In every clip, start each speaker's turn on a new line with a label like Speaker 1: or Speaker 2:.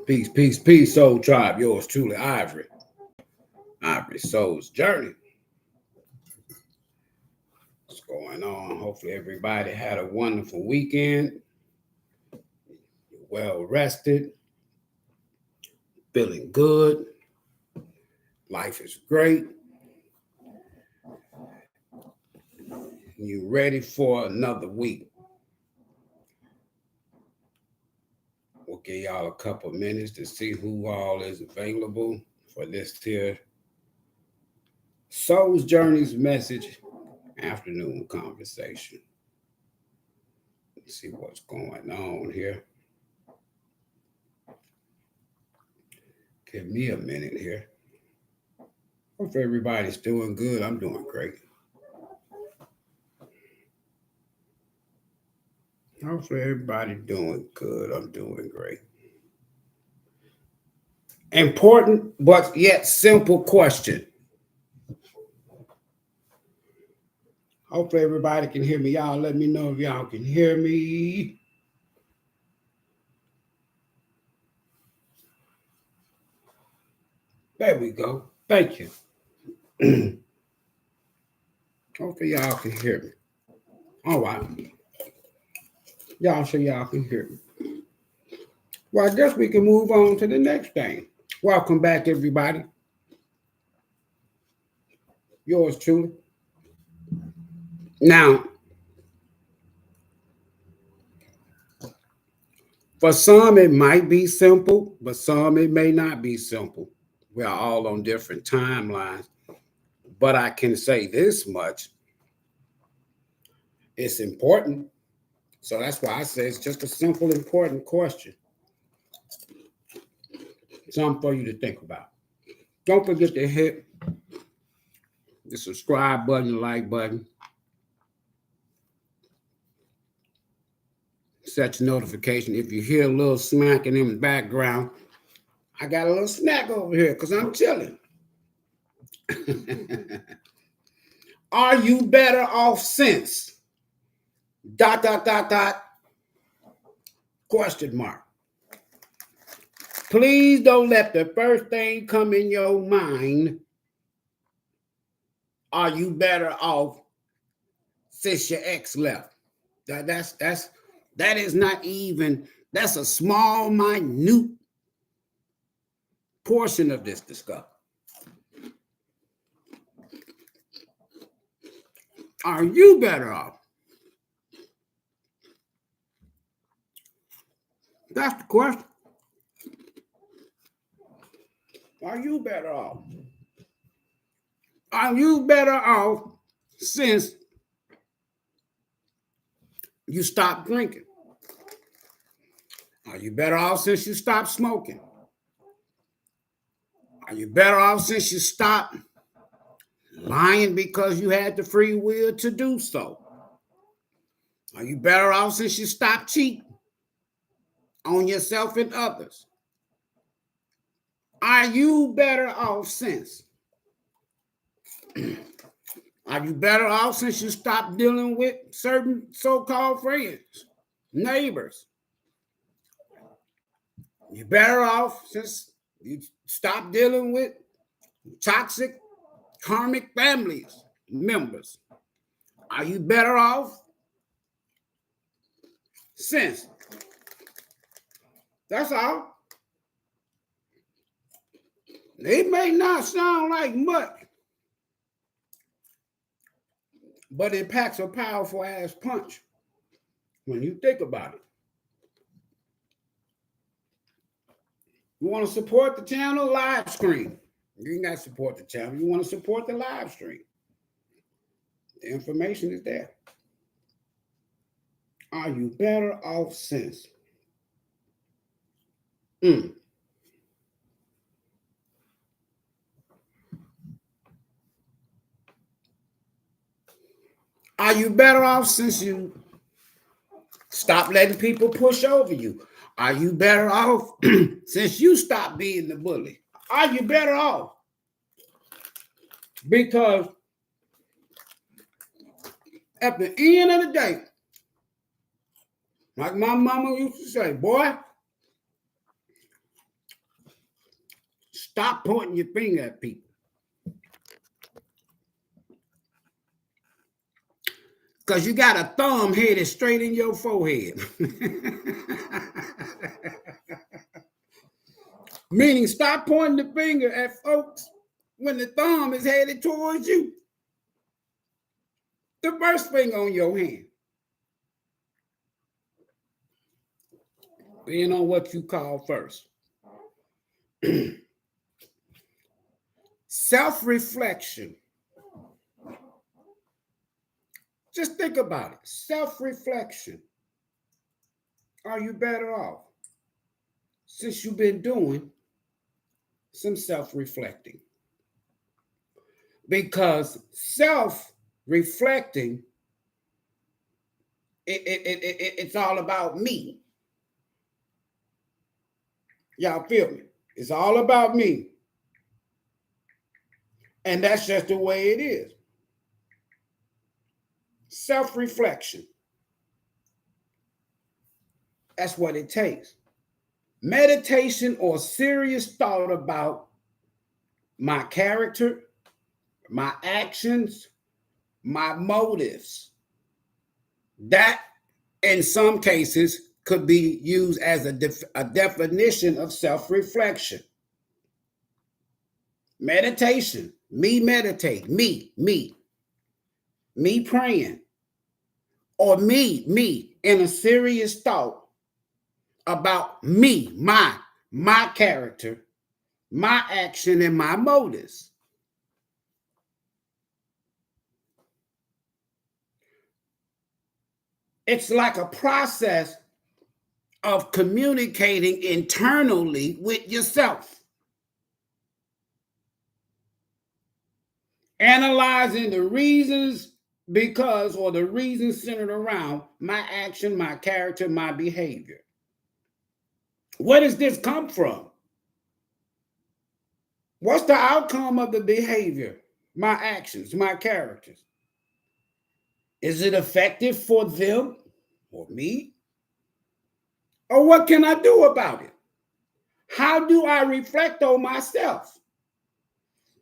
Speaker 1: Peace, peace, peace, soul tribe. Yours truly, Ivory. Ivory Soul's Journey. What's going on? Hopefully everybody had a wonderful weekend. You're well rested. Feeling good. Life is great. You ready for another week? We'll give y'all a couple minutes to see who all is available for this here Soul's Journey's message afternoon conversation. Let's see what's going on here. Give me a minute here. Hope everybody's doing good. I'm doing great. Hopefully everybody doing good. I'm doing great. Important but yet simple question. Hopefully everybody can hear me. Y'all let me know if y'all can hear me. There we go. Thank you. Hopefully y'all can hear me. All right. Y'all can hear me. Well, I guess we can move on to the next thing. Welcome back, everybody. Yours truly. Now, for some, it might be simple, but some it may not be simple. We are all on different timelines. But I can say this much. It's important. So that's why I say it's just a simple, important question. Something for you to think about. Don't forget to hit the subscribe button, the like button. Set your notification. If you hear a little smacking in the background, I got a little snack over here because I'm chilling. Are you better off since? ... Question mark. Please don't let the first thing come in your mind. Are you better off since your ex left? That is not even, that's a small, minute portion of this discussion. Are you better off? That's the question. Are you better off? Are you better off since you stopped drinking? Are you better off since you stopped smoking? Are you better off since you stopped lying because you had the free will to do so? Are you better off since you stopped cheating on yourself and others? Are you better off since? Are you better off since you stopped dealing with certain so-called friends, neighbors? You better off since you stopped dealing with toxic, karmic families, members? Are you better off since? That's all. It may not sound like much, but it packs a powerful ass punch when you think about it. You want to support the channel? Live stream. You ain't got to support the channel. You want to support the live stream. The information is there. Are you better off since? Are you better off since you stopped letting people push over you? Are you better off since you stopped being the bully? Are you better off? Because at the end of the day, like my mama used to say, boy, Stop pointing your finger at people. Because you got a thumb headed straight in your forehead. Meaning, stop pointing the finger at folks when the thumb is headed towards you. The first finger on your hand. Being on what you call first. Self-reflection. Just think about it. Self-reflection. Are you better off since you've been doing some self-reflecting? Because self-reflecting, it's all about me. Y'all feel me? It's all about me. And that's just the way it is. Self-reflection. That's what it takes. Meditation or serious thought about my character, my actions, my motives. That, in some cases, could be used as a definition of self-reflection. Meditation. Me meditate. Me praying. Or me in a serious thought about me, my character, my action, and my motives. It's like a process of communicating internally with yourself. Analyzing the reasons because, or the reasons centered around my action, my character, my behavior. Where does this come from? What's the outcome of the behavior, my actions, my characters? Is it effective for them or me? Or what can I do about it? How do I reflect on myself?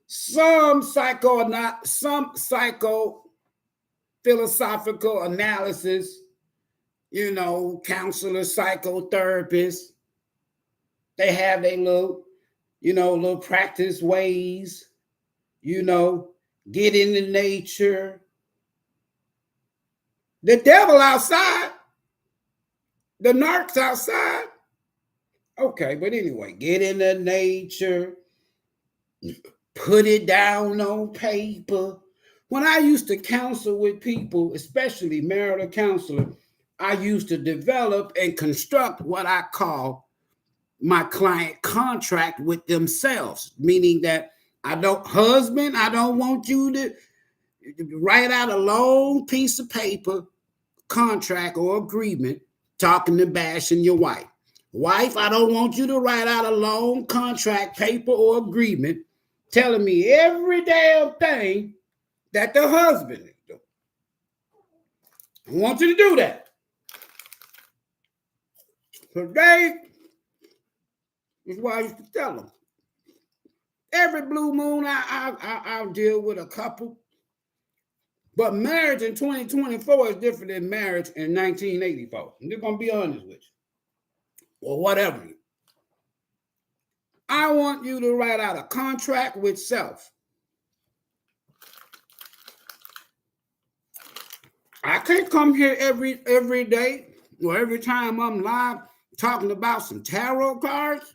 Speaker 1: Some psycho-philosophical analysis, counselors, psychotherapists, they have their little practice ways, get into nature. The devil outside, the NRGYs outside. Okay, but anyway, get into nature, put it down on paper. When I used to counsel with people, especially marital counselor, I used to develop and construct what I call my client contract with themselves, meaning that I don't want you to write out a long piece of paper, contract or agreement, talking and bashing your wife. Wife, I don't want you to write out a long contract, paper, or agreement telling me every damn thing that the husband is doing. I want you to do that. Today is why I used to tell them. Every blue moon, I'll deal with a couple. But marriage in 2024 is different than marriage in 1984. I'm just going to be honest with you. Or whatever. I want you to write out a contract with self. I can't come here every day or every time I'm live talking about some tarot cards.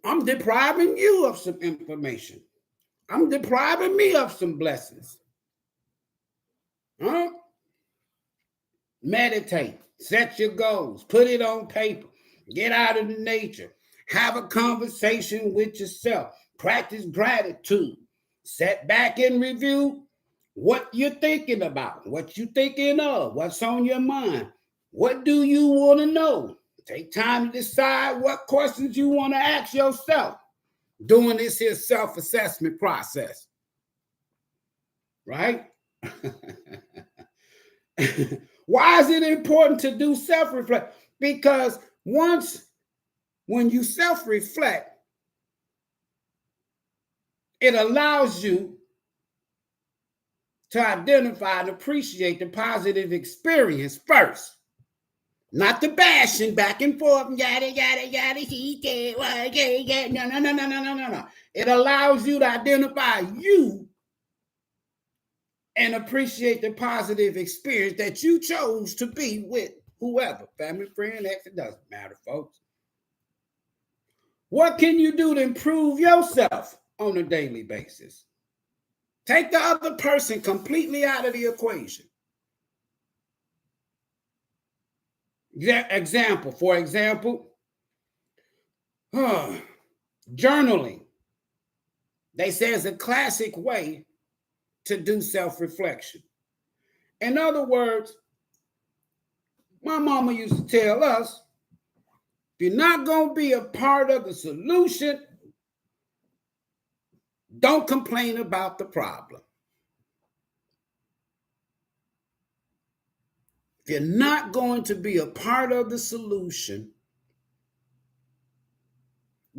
Speaker 1: I'm depriving you of some information. I'm depriving me of some blessings. Huh? Meditate. Set your goals. Put it on paper. Get out into nature. Have a conversation with yourself. Practice gratitude. Sit back and review what you're thinking about, what you're thinking of, what's on your mind. What do you want to know? Take time to decide what questions you want to ask yourself during this here self-assessment process. Right? Why is it important to do self-reflection? Because once when you self-reflect, it allows you to identify and appreciate the positive experience first. Not the bashing back and forth, yada, yada, yada, he can't, no. It allows you to identify you and appreciate the positive experience that you chose to be with whoever, family, friend, ex, it doesn't matter, folks. What can you do to improve yourself on a daily basis? Take the other person completely out of the equation. For example, journaling. They say it's a classic way to do self-reflection. In other words, my mama used to tell us, if you're not going to be a part of the solution, don't complain about the problem. If you're not going to be a part of the solution,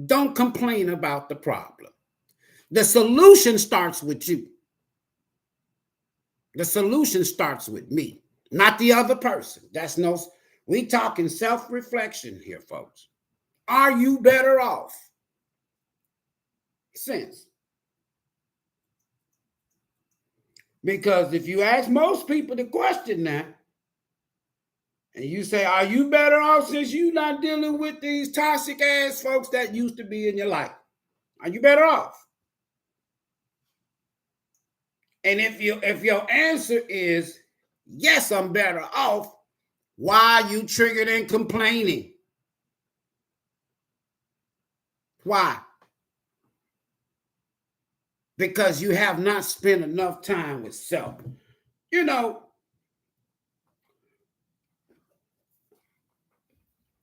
Speaker 1: don't complain about the problem. The solution starts with you. The solution starts with me, not the other person. We talking self-reflection here, folks. Are you better off since? Because if you ask most people the question now, and you say, are you better off since you're not dealing with these toxic ass folks that used to be in your life? Are you better off? And if your answer is yes, I'm better off, why are you triggered and complaining? Why? Because you have not spent enough time with self. You know,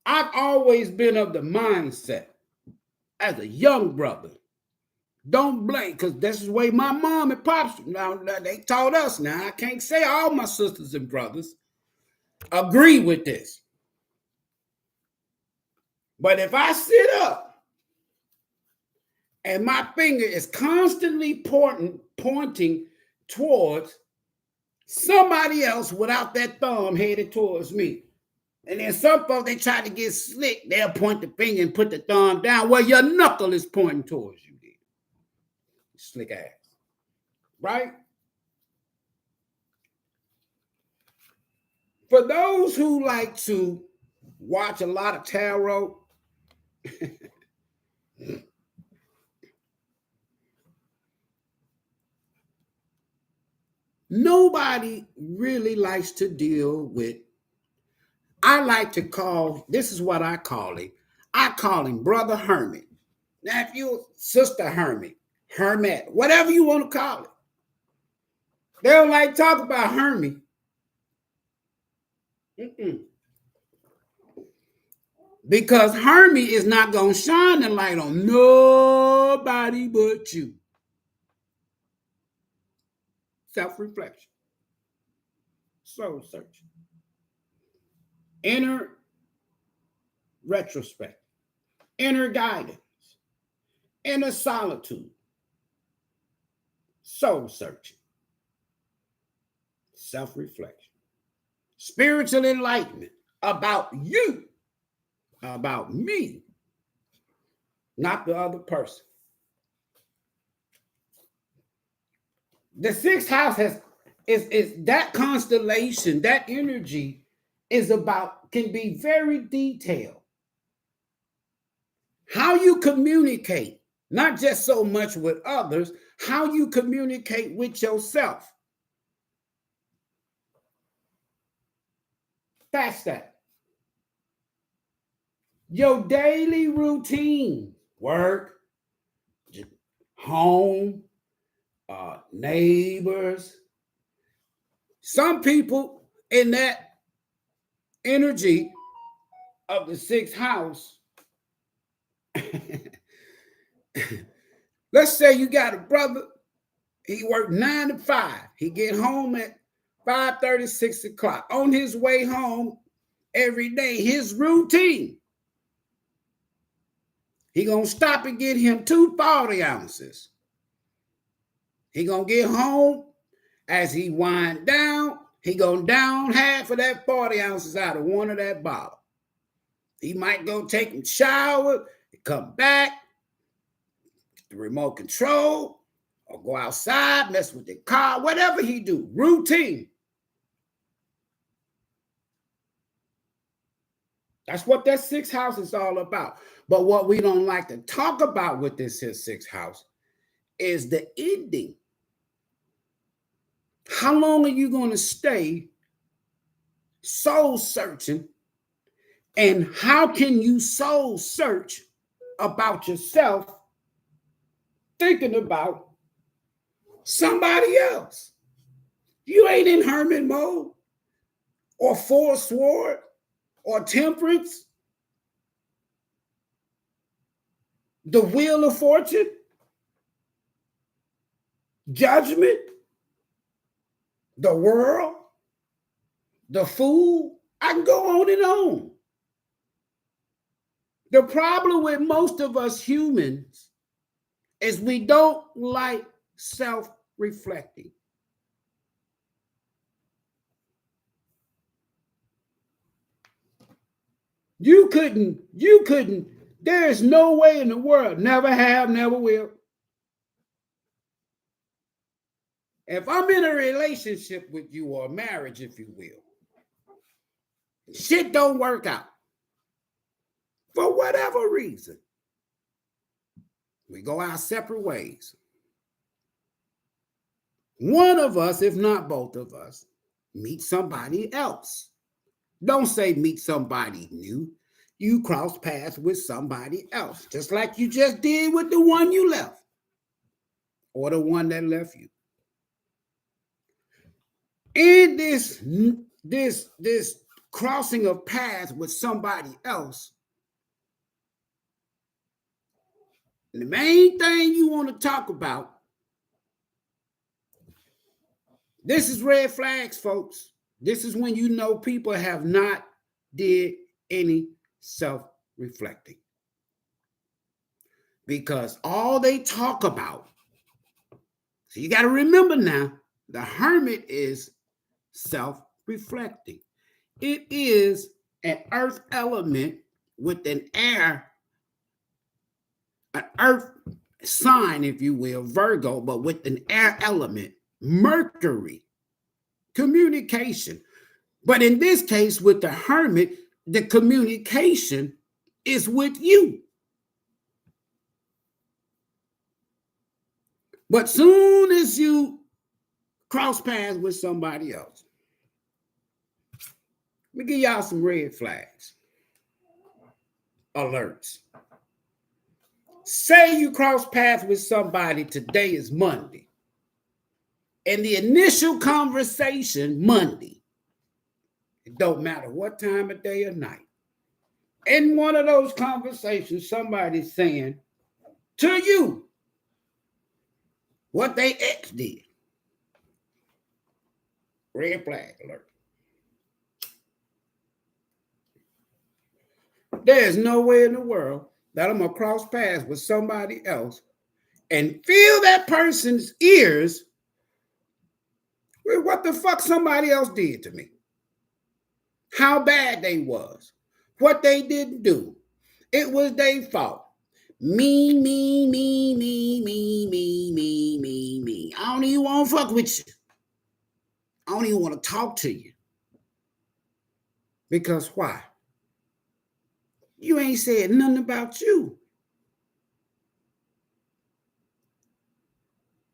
Speaker 1: I've always been of the mindset as a young brother. Don't blame, because this is the way my mom and pops, now they taught us. Now, I can't say all my sisters and brothers agree with this. But if I sit up and my finger is constantly pointing towards somebody else without that thumb headed towards me, and then some folks, they try to get slick, they'll point the finger and put the thumb down where your knuckle is pointing towards you. Slick ass. Right? For those who like to watch a lot of tarot, nobody really likes to deal with, I like to call, this is what I call him. I call him Brother Hermit. Now, if you're Sister Hermit, whatever you want to call it, they don't like to talk about Hermit. Because Hermit is not going to shine the light on nobody but you. Self-reflection. Soul searching. Inner retrospect. Inner guidance. Inner solitude. Soul searching. Self-reflection. Spiritual enlightenment about you. About me. Not the other person. The sixth house is that constellation, that energy can be very detailed. How you communicate, not just so much with others, how you communicate with yourself. That's that. Your daily routine, work, home, neighbors. Some people in that energy of the sixth house, let's say you got a brother, he worked 9 to 5. He get home at 5:30, 6 o'clock. On his way home every day, his routine He going to stop and get him 2 40 ounces. He going to get home. As he wind down, he going to down half of that 40 ounces out of one of that bottle. He might go take a shower, come back, get the remote control, or go outside, mess with the car, whatever he do, routine. That's what that 6th house is all about. But what we don't like to talk about with this here 6th house is the ending. How long are you going to stay soul searching? And how can you soul search about yourself thinking about somebody else? You ain't in hermit mode or forsword or temperance, the wheel of fortune, judgment, the world, the fool. I can go on and on. The problem with most of us humans is we don't like self-reflecting. You couldn't, there is no way in the world, never have, never will. If I'm in a relationship with you or a marriage, if you will, shit don't work out for whatever reason. We go our separate ways. One of us, if not both of us, meet somebody else. Don't say meet somebody new. You cross paths with somebody else, just like you just did with the one you left or the one that left you. In this crossing of paths with somebody else, the main thing you want to talk about, this is red flags, folks. This is when you know people have not did any self-reflecting. Because all they talk about, so you got to remember now, the hermit is self-reflecting. It is an earth element with an earth sign, if you will, Virgo, but with an air element, Mercury, communication. But in this case, with the hermit, the communication is with you. But soon as you cross paths with somebody else, let me give y'all some red flags, alerts. Say you cross paths with somebody, today is Monday, and the initial conversation, Monday, it don't matter what time of day or night. In one of those conversations, somebody's saying to you what they ex did. Red flag alert. There's no way in the world that I'm going to cross paths with somebody else and feel that person's ears with what the fuck somebody else did to me. How bad they was. What they didn't do. It was their fault. Me. I don't even want to fuck with you. I don't even want to talk to you. Because why? You ain't said nothing about you.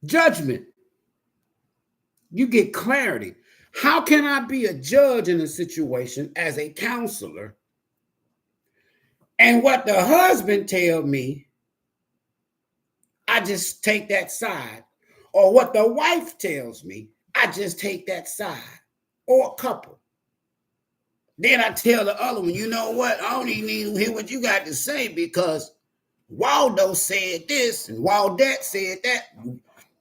Speaker 1: Judgment. You get clarity. How can I be a judge in a situation as a counselor? And what the husband tell me, I just take that side. Or what the wife tells me, I just take that side. Or a couple. Then I tell the other one, you know what? I don't even need to hear what you got to say because Waldo said this and Waldette said that.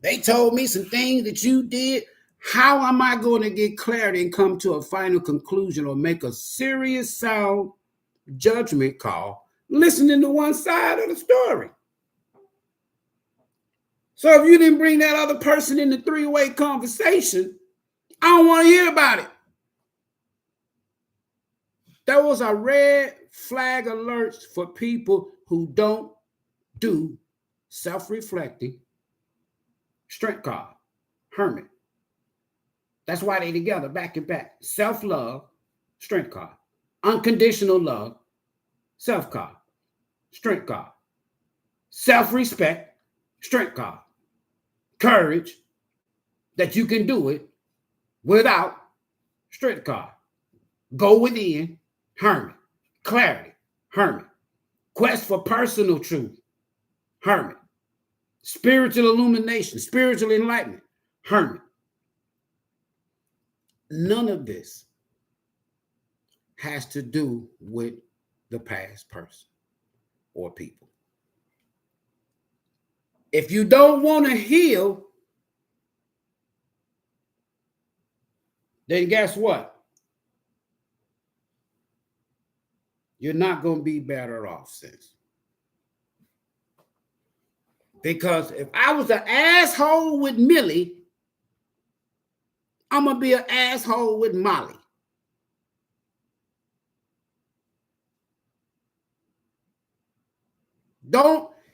Speaker 1: They told me some things that you did. How am I going to get clarity and come to a final conclusion or make a serious sound judgment call listening to one side of the story. So if you didn't bring that other person in the three-way conversation, I don't want to hear about it. Those are red flag alerts for people who don't do self-reflecting strength card, hermit. That's why they together back to back. Self-love, strength card. Unconditional love, self card, strength card. Self-respect, strength card. Courage, that you can do it without, strength card. Go within, hermit. Clarity, hermit. Quest for personal truth, hermit. Spiritual illumination, spiritual enlightenment, hermit. None of this has to do with the past person or people. If you don't want to heal, then guess what? You're not going to be better off, sis. Because if I was an asshole with Millie, I'm going to be an asshole with Molly.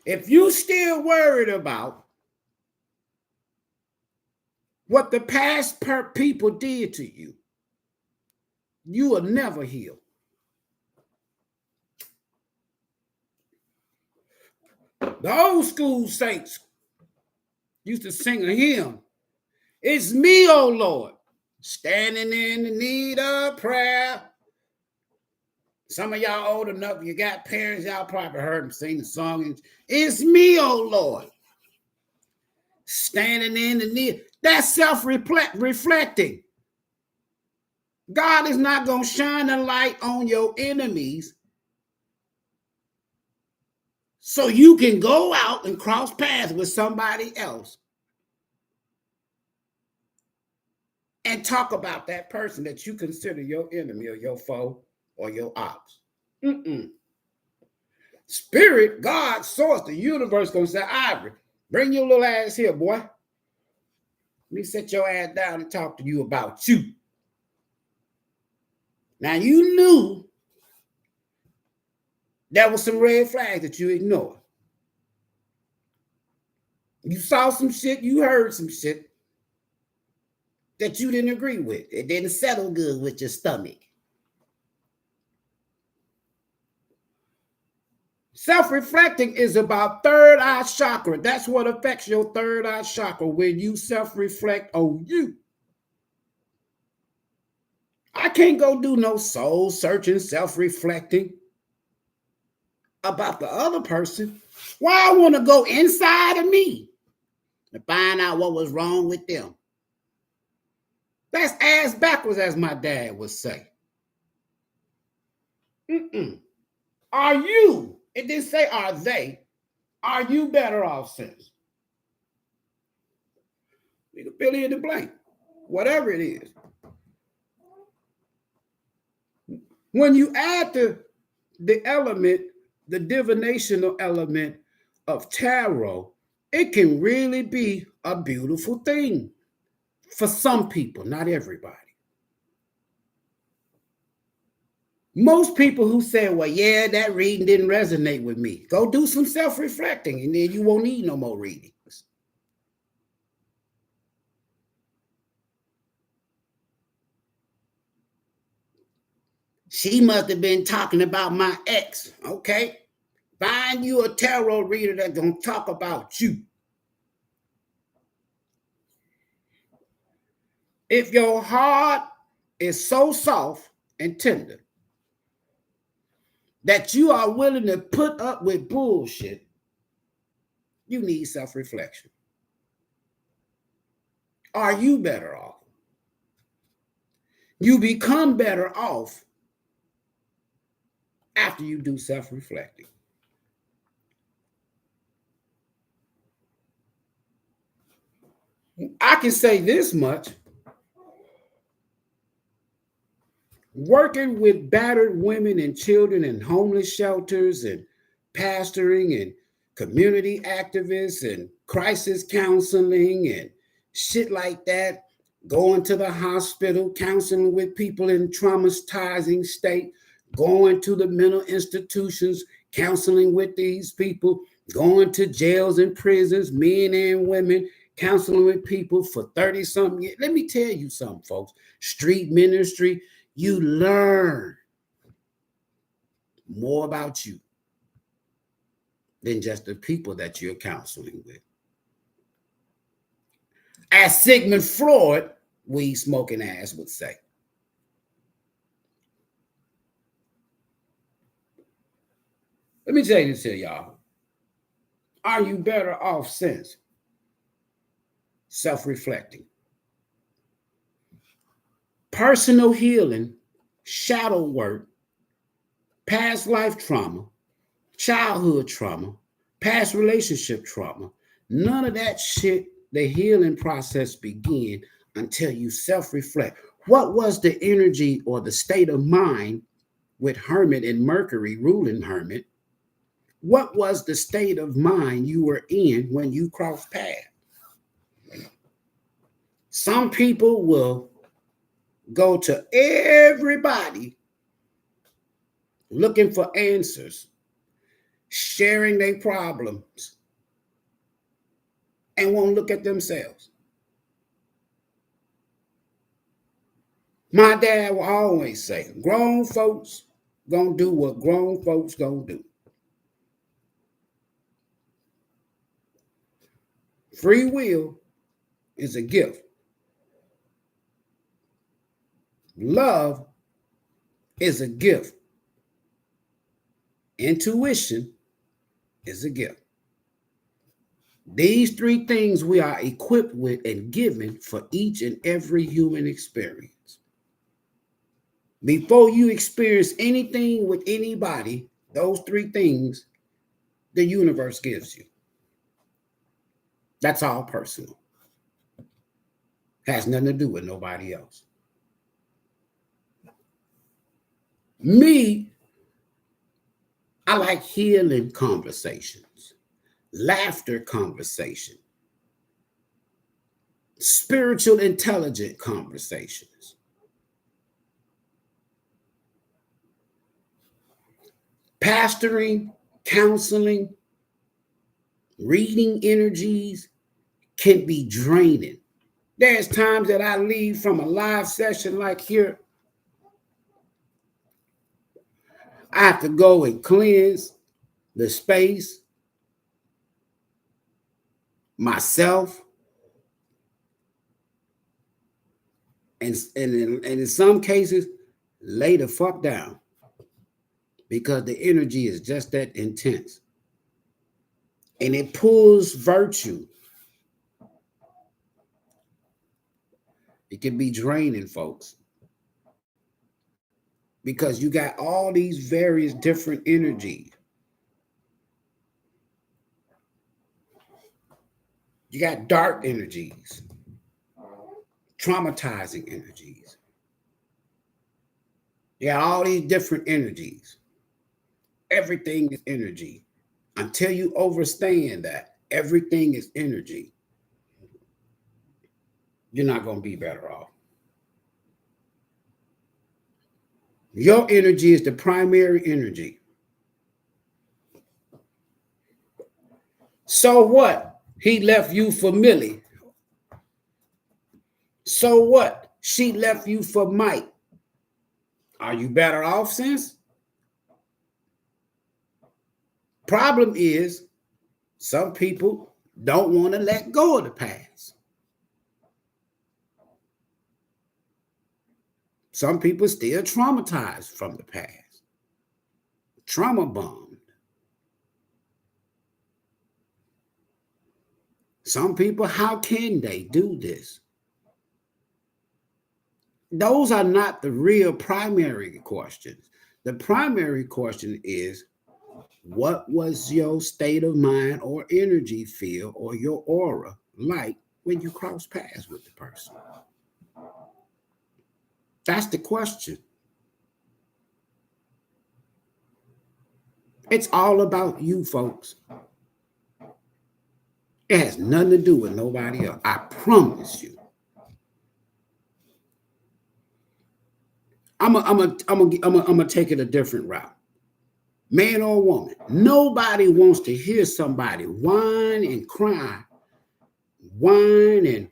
Speaker 1: If you still worried about what the past people did to you, you will never heal. The old school saints used to sing a hymn. It's me, oh Lord, standing in the need of prayer. Some of y'all old enough, you got parents, y'all probably heard them sing the song. It's me, oh Lord, standing in the need. That's self-reflecting. God is not going to shine a light on your enemies so you can go out and cross paths with somebody else and talk about that person that you consider your enemy or your foe or your ops. Spirit, God, source, the universe gonna say, Ivory, bring your little ass here, boy. Let me sit your ass down and talk to you about you. Now, you knew there was some red flags that you ignored. You saw some shit, you heard some shit that you didn't agree with. It didn't settle good with your stomach. Self-reflecting is about third eye chakra. That's what affects your third eye chakra when you self-reflect on you. I can't go do no soul searching, self-reflecting about the other person. Why I want to go inside of me to find out what was wrong with them. That's ass backwards, as my dad would say. Are you, it didn't say are they, are you better off since? You can fill in the blank, whatever it is. When you add the element, the divinational element of tarot, it can really be a beautiful thing for some people, not everybody. Most people who say, well, yeah, that reading didn't resonate with me, go do some self-reflecting and then you won't need no more readings. She must have been talking about my ex. Okay. Find you a tarot reader that's going to talk about you. If your heart is so soft and tender that you are willing to put up with bullshit, you need self-reflection. Are you better off? You become better off after you do self-reflecting. I can say this much. Working with battered women and children in homeless shelters and pastoring and community activists and crisis counseling and shit like that. Going to the hospital, counseling with people in traumatizing state, going to the mental institutions, counseling with these people, going to jails and prisons, men and women, counseling with people for 30 something years. Let me tell you something, folks. Street ministry, you learn more about you than just the people that you're counseling with. As Sigmund Freud, weed smoking ass would say. Let me tell you this here, y'all. Are you better off since? Self-reflecting. Personal healing, shadow work, past life trauma, childhood trauma, past relationship trauma. None of that shit, the healing process begin until you self-reflect. What was the energy or the state of mind with Hermit and Mercury ruling Hermit? What was the state of mind you were in when you crossed paths? Some people will go to everybody looking for answers, sharing their problems, and won't look at themselves. My dad will always say, grown folks gonna do what grown folks gonna do. Free will is a gift. Love is a gift. Intuition is a gift. These three things we are equipped with and given for each and every human experience. Before you experience anything with anybody, those three things the universe gives you. That's all personal. Has nothing to do with nobody else. Me, I like healing conversations, laughter conversation, spiritual intelligent conversations. Pastoring, counseling, reading energies can be draining. There's times that I leave from a live session like here. I have to go and cleanse the space, myself, and in some cases, lay the fuck down because the energy is just that intense. And it pulls virtue. It can be draining, folks, because you got all these various different energies. You got dark energies, traumatizing energies. You got all these different energies. Everything is energy. Until you understand that everything is energy, you're not going to be better off. Your energy is the primary energy. So what? He left you for Millie. So what? She left you for Mike. Are you better off since? Problem is, some people don't want to let go of the past. Some people still traumatized from the past, trauma bombed. Some people, how can they do this? Those are not the real primary questions. The primary question is, what was your state of mind or energy field or your aura like when you cross paths with the person? That's the question. It's all about you, folks. It has nothing to do with nobody else. I promise you. I'm gonna take it a different route. Man or woman, nobody wants to hear somebody whine and cry, whine and,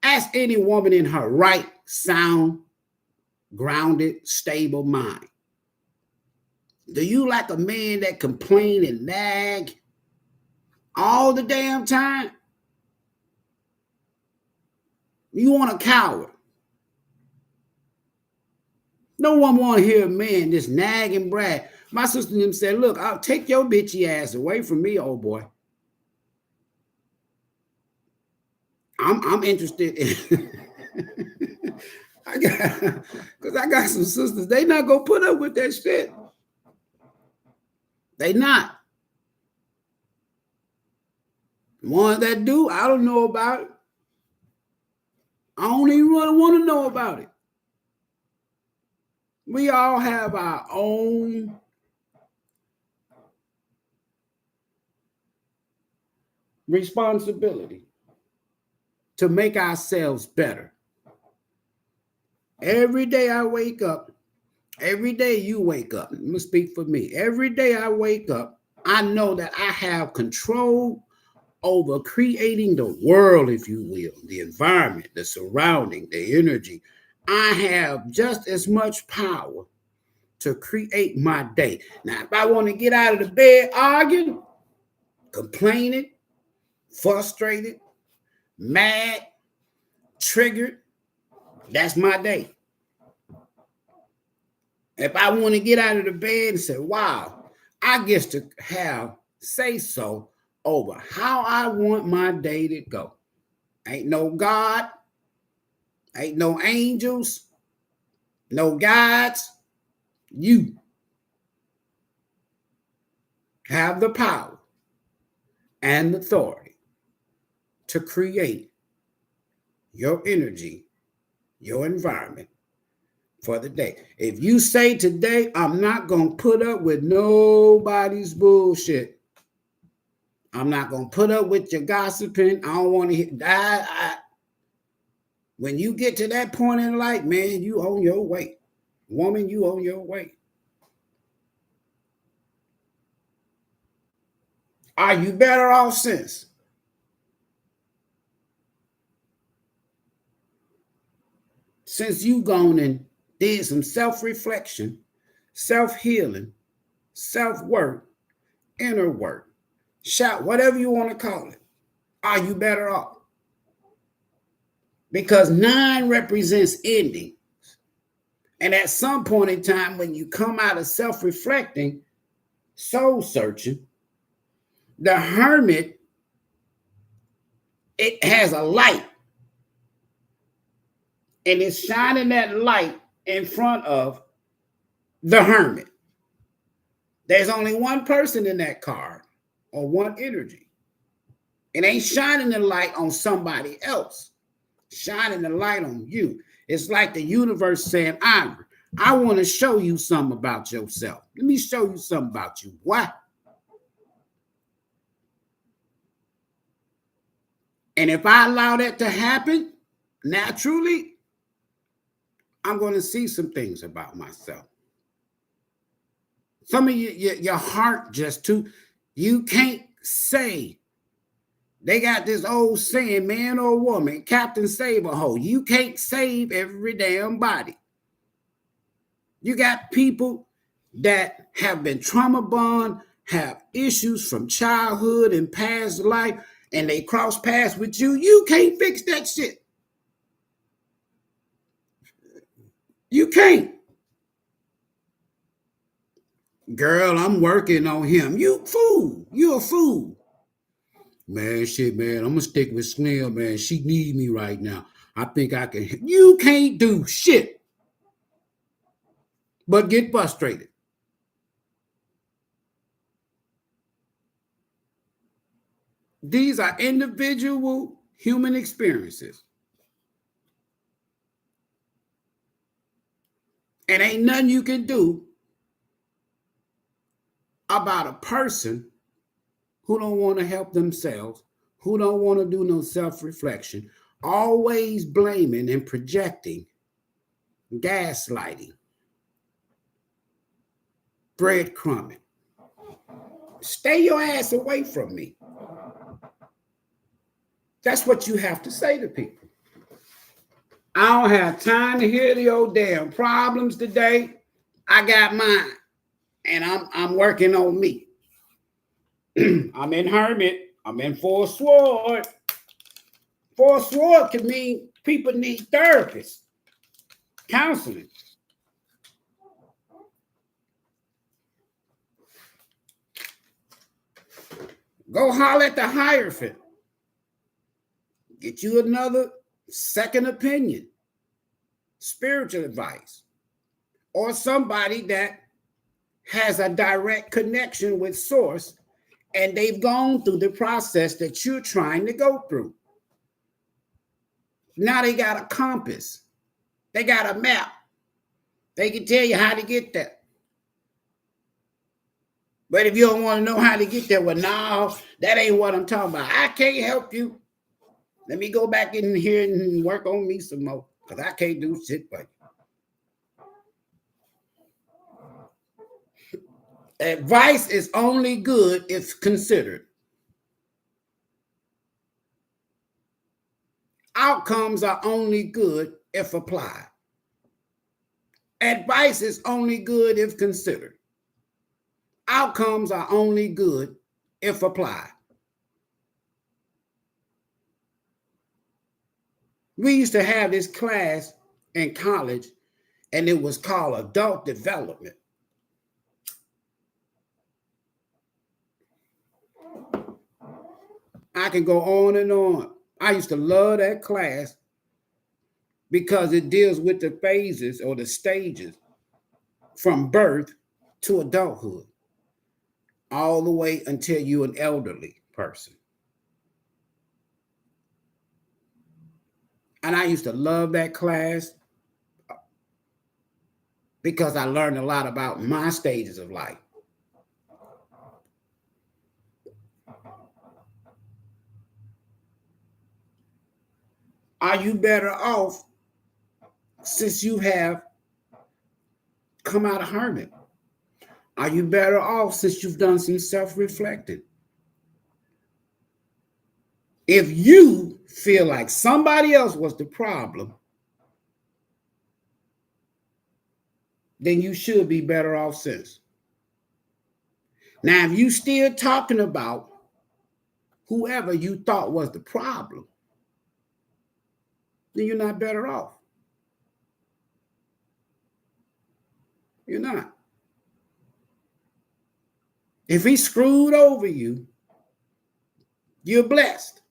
Speaker 1: ask any woman in her right, sound, grounded, stable mind. Do you like a man that complain and nag all the damn time? You want a coward. No one want to hear a man just nag and brag. My sister and them said, look, I'll take your bitchy ass away from me, old boy. I'm interested in because I got some sisters. They not gonna put up with that shit. They not. Ones that do, I don't know about it. I don't even really want to know about it. We all have our own responsibility to make ourselves better. Every day I wake up, every day you wake up, I'm going to speak for me. Every day I wake up, I know that I have control over creating the world, if you will, the environment, the surrounding, the energy. I have just as much power to create my day. Now, if I want to get out of the bed arguing, complaining, frustrated, mad, triggered, that's my day. If I want to get out of the bed and say, wow, I get to have say so over how I want my day to go. Ain't no God, ain't no angels, no guides. You have the power and authority to create your energy, your environment for the day. If you say today, I'm not going to put up with nobody's bullshit. I'm not going to put up with your gossiping. I don't want to hear that. When you get to that point in life, man, you own your weight. Woman, you own your weight. Are you better off since? Since you gone and did some self-reflection, self-healing, self-work, inner work, shout, whatever you want to call it. Are you better off? Because 9 represents ending. And at some point in time, when you come out of self-reflecting, soul searching, the hermit, it has a light. And it's shining that light in front of the hermit. There's only one person in that card or one energy. It ain't shining the light on somebody else. Shining the light on you. It's like the universe saying, Ivory, I want to show you something about yourself. Let me show you something about you. What? And if I allow that to happen naturally, I'm going to see some things about myself. Some of you, your heart just you can't say. They got this old saying, man or woman, Captain Save a Hoe. You can't save every damn body. You got people that have been trauma bond, have issues from childhood and past life, and they cross paths with you. You can't fix that shit. You can't. Girl, I'm working on him. You fool. You a fool. Man, shit, man, I'm gonna stick with Snail, man. She need me right now. I think I can. You can't do shit but get frustrated. These are individual human experiences. And ain't nothing you can do about a person who don't want to help themselves, who don't want to do no self-reflection, always blaming and projecting, gaslighting, breadcrumbing. Stay your ass away from me. That's what you have to say to people. I don't have time to hear the old damn problems today. I got mine, and I'm working on me. I'm in hermit. I'm in full sword. Full sword can mean people need therapists, counseling. Go holler at the Hierophant. Get you another second opinion, spiritual advice, or somebody that has a direct connection with source and they've gone through the process that you're trying to go through. Now they got a compass. They got a map. They can tell you how to get there. But if you don't want to know how to get there, well, no, that ain't what I'm talking about. I can't help you. Let me go back in here and work on me some more, because I can't do shit for you. Advice is only good if considered. Outcomes are only good if applied. Advice is only good if considered. Outcomes are only good if applied. We used to have this class in college, and it was called adult development. I can go on and on. I used to love that class because it deals with the phases or the stages from birth to adulthood, all the way until you're an elderly person. And I used to love that class because I learned a lot about my stages of life. Are you better off since you have come out of hermit? Are you better off since you've done some self-reflecting? If you feel like somebody else was the problem, then you should be better off since. Now, if you still talking about whoever you thought was the problem, then you're not better off. You're not. If he screwed over you, you're blessed.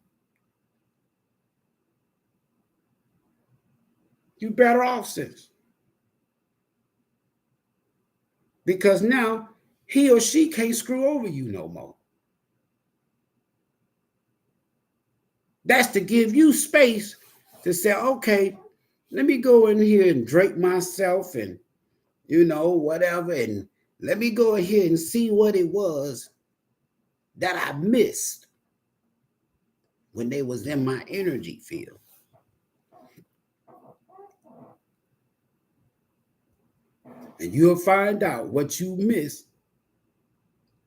Speaker 1: You're better off since. Because now he or she can't screw over you no more. That's to give you space to say, okay, let me go in here and drape myself and, whatever. And let me go ahead and see what it was that I missed when they was in my energy field. And you'll find out what you missed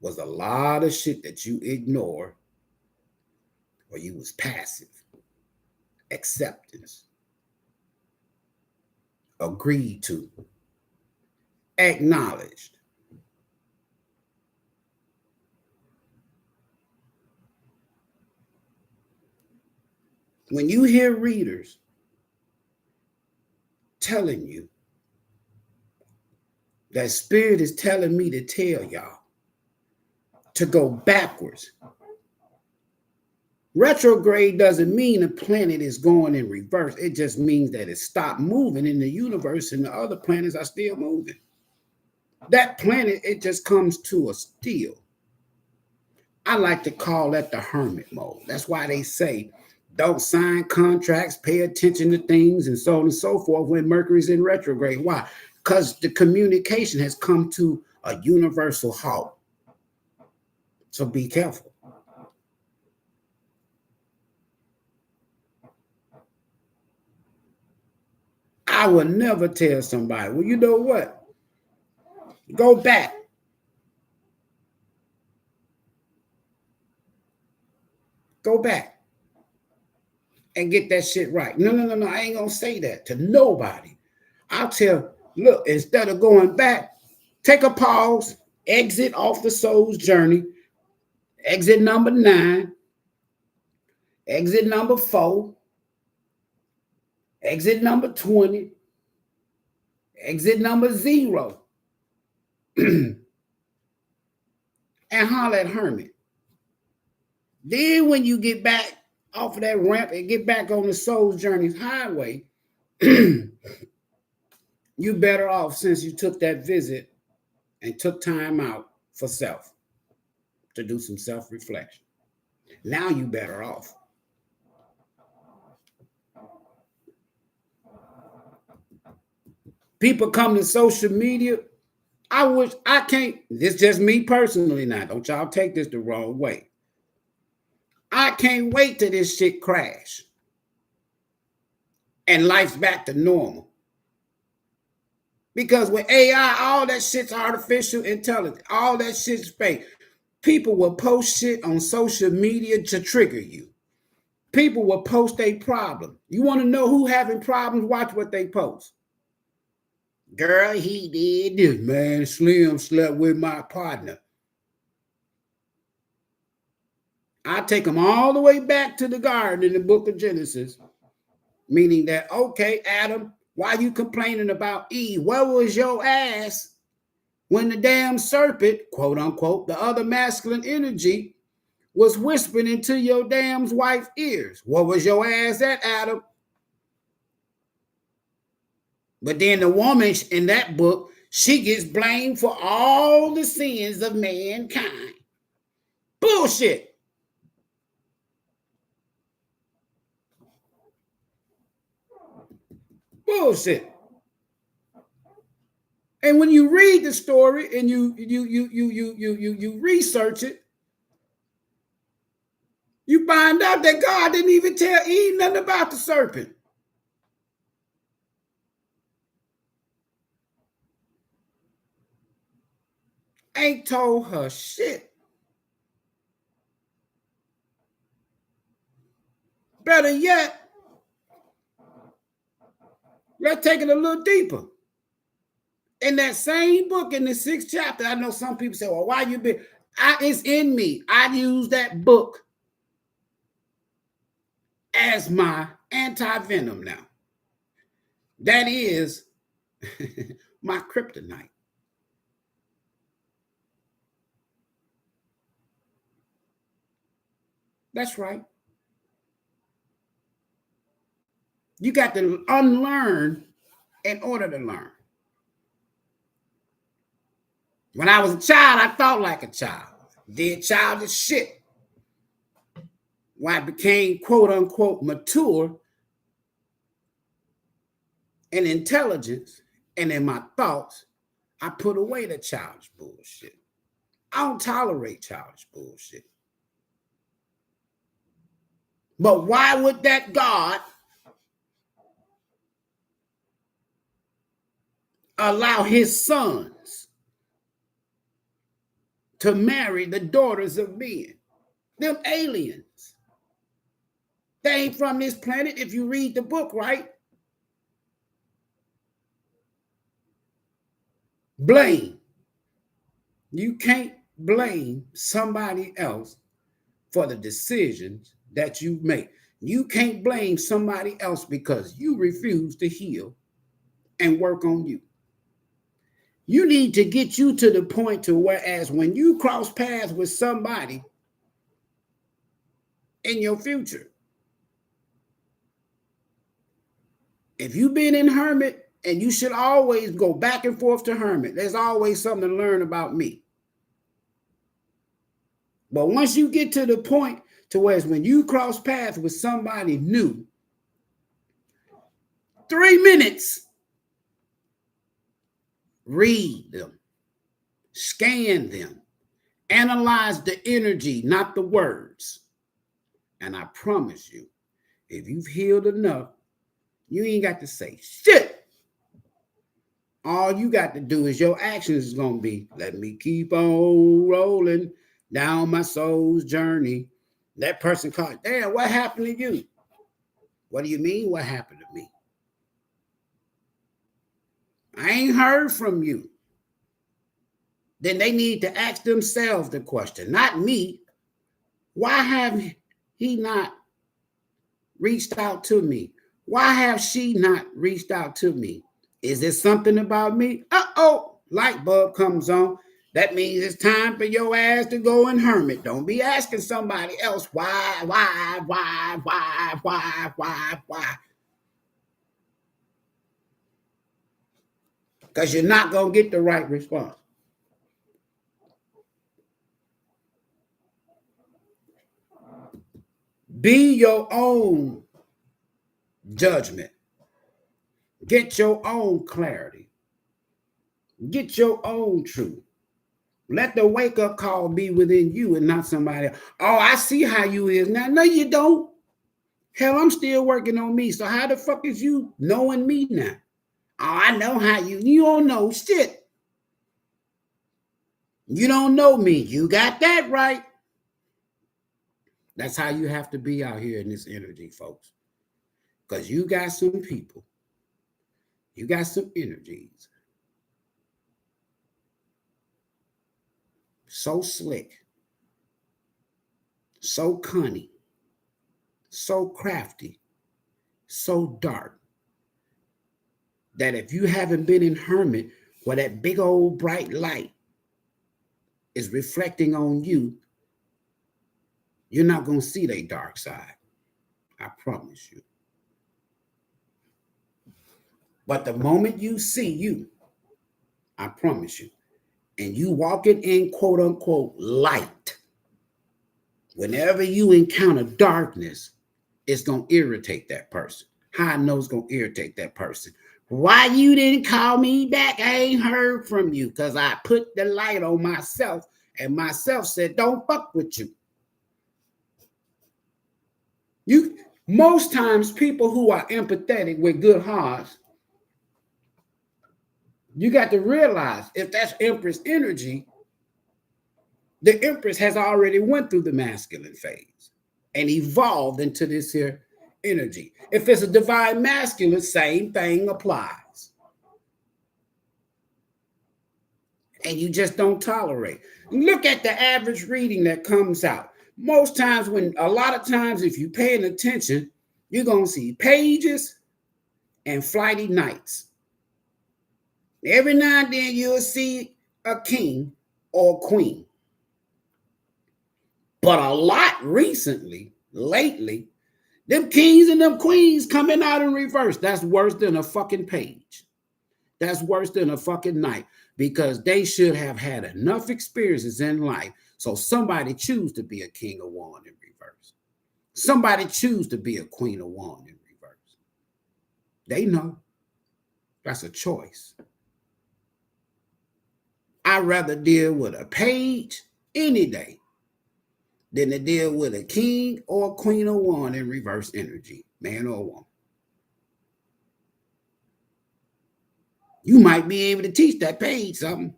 Speaker 1: was a lot of shit that you ignored, or you was passive. Acceptance. Agreed to. Acknowledged. When you hear readers telling you that spirit is telling me to tell y'all to go backwards, retrograde doesn't mean the planet is going in reverse. It just means that it stopped moving in the universe and the other planets are still moving. That planet, it just comes to a still. I like to call that the hermit mode. That's why they say don't sign contracts, pay attention to things, and so on and so forth when Mercury's in retrograde. Why? Because the communication has come to a universal halt. So be careful. I would never tell somebody, well, you know what? Go back. Go back and get that shit right. No. I ain't going to say that to nobody. I'll tell, look, instead of going back, take a pause, exit off the soul's journey, exit number 9, exit number 4, exit number 20, exit number 0, and holler at Hermit. Then when you get back off of that ramp and get back on the soul's journey's highway, you better off since you took that visit and took time out for self to do some self-reflection. Now you better off. People come to social media. I can't, this just me personally now. Don't y'all take this the wrong way. I can't wait till this shit crash and life's back to normal. Because with AI, all that shit's artificial intelligence. All that shit's fake. People will post shit on social media to trigger you. People will post a problem. You want to know who having problems? Watch what they post. Girl, he did this, man. Slim slept with my partner. I take them all the way back to the garden in the book of Genesis, meaning that, okay, Adam, why you complaining about Eve? Where was your ass when the damn serpent, quote unquote, the other masculine energy, was whispering into your damn wife's ears? What was your ass at, Adam? But then the woman in that book, she gets blamed for all the sins of mankind. Bullshit. Bullshit. And when you read the story and you research it, you find out that God didn't even tell Eve nothing about the serpent. Ain't told her shit. Better yet, let's take it a little deeper. In that same book, in the 6th chapter, I know some people say, well, why you been? It's in me. I use that book as my anti-venom now. That is my kryptonite. That's right. You got to unlearn in order to learn. When I was a child, I thought like a child. Did childish shit. When I became, quote unquote, mature in intelligence and in my thoughts, I put away the childish bullshit. I don't tolerate childish bullshit. But why would that God allow his sons to marry the daughters of men? Them aliens. They ain't from this planet if you read the book, right? Blame. You can't blame somebody else for the decisions that you make. You can't blame somebody else because you refuse to heal and work on you. You need to get you to the point to whereas when you cross paths with somebody in your future, if you've been in Hermit, and you should always go back and forth to Hermit, there's always something to learn about me. But once you get to the point to where when you cross paths with somebody new, 3 minutes, read them, scan them, Analyze the energy, not the words. And I promise you, if you've healed enough, you ain't got to say shit. All you got to do is your actions is going to be, let me keep on rolling down my soul's journey. That person called, damn, what happened to you? What do you mean, what happened to me? I ain't heard from you. Then they need to ask themselves the question, not me. Why have he not reached out to me? Why have she not reached out to me? Is there something about me? Uh-oh, light bulb comes on. That means it's time for your ass to go and hermit. Don't be asking somebody else why. Because you're not going to get the right response. Be your own judgment. Get your own clarity. Get your own truth. Let the wake-up call be within you and not somebody else. Oh, I see how you is now. No, you don't. Hell, I'm still working on me. So how the fuck is you knowing me now? Oh, I know how you don't know shit. You don't know me. You got that right. That's how you have to be out here in this energy, folks. Because you got some people. You got some energies. So slick. So cunning. So crafty. So dark. That if you haven't been in hermit where that big old bright light is reflecting on you, you're not going to see their dark side. I promise you. But the moment you see you, I promise you, and you walking in quote unquote light, whenever you encounter darkness, it's going to irritate that person. How I know it's going to irritate that person? Why you didn't call me back? I ain't heard from you because I put the light on myself and myself said, don't fuck with you. Most times people who are empathetic with good hearts, you got to realize if that's Empress energy, the Empress has already went through the masculine phase and evolved into this here energy. If it's a divine masculine, same thing applies. And you just don't tolerate. Look at the average reading that comes out. Most times a lot of times, if you're paying attention, you're going to see pages and flighty knights. Every now and then you'll see a king or a queen. But a lot recently, lately, them kings and them queens coming out in reverse. That's worse than a fucking page. That's worse than a fucking knight because they should have had enough experiences in life. So somebody choose to be a king of wands in reverse. Somebody choose to be a queen of wands in reverse. They know. That's a choice. I'd rather deal with a page any day than to deal with a king or a queen of wands in reverse energy, man or woman. You might be able to teach that page something.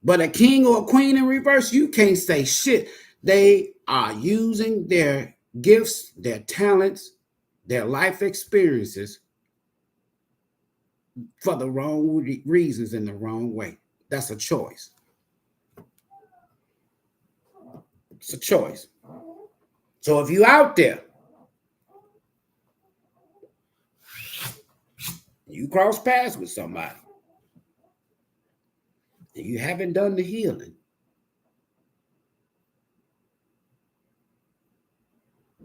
Speaker 1: But a king or a queen in reverse, you can't say shit. They are using their gifts, their talents, their life experiences for the wrong reasons in the wrong way. That's a choice. It's a choice. So if you out there, you cross paths with somebody, and you haven't done the healing,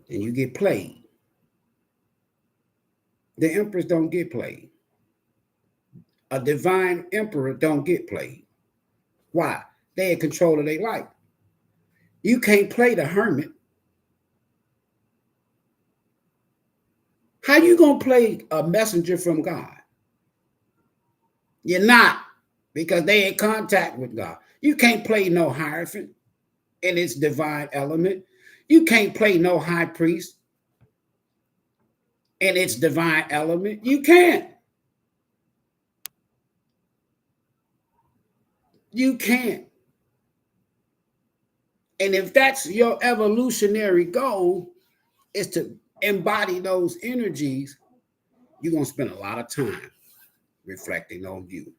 Speaker 1: and you get played. The empress don't get played. A divine emperor don't get played. Why? They in control of their life. You can't play the hermit. How you gonna play a messenger from God? You're not. because they in contact with God. You can't play no Hierophant in its divine element. You can't play no high priest in its divine element. You can't. You can't. And if that's your evolutionary goal, is to embody those energies, you're going to spend a lot of time reflecting on you.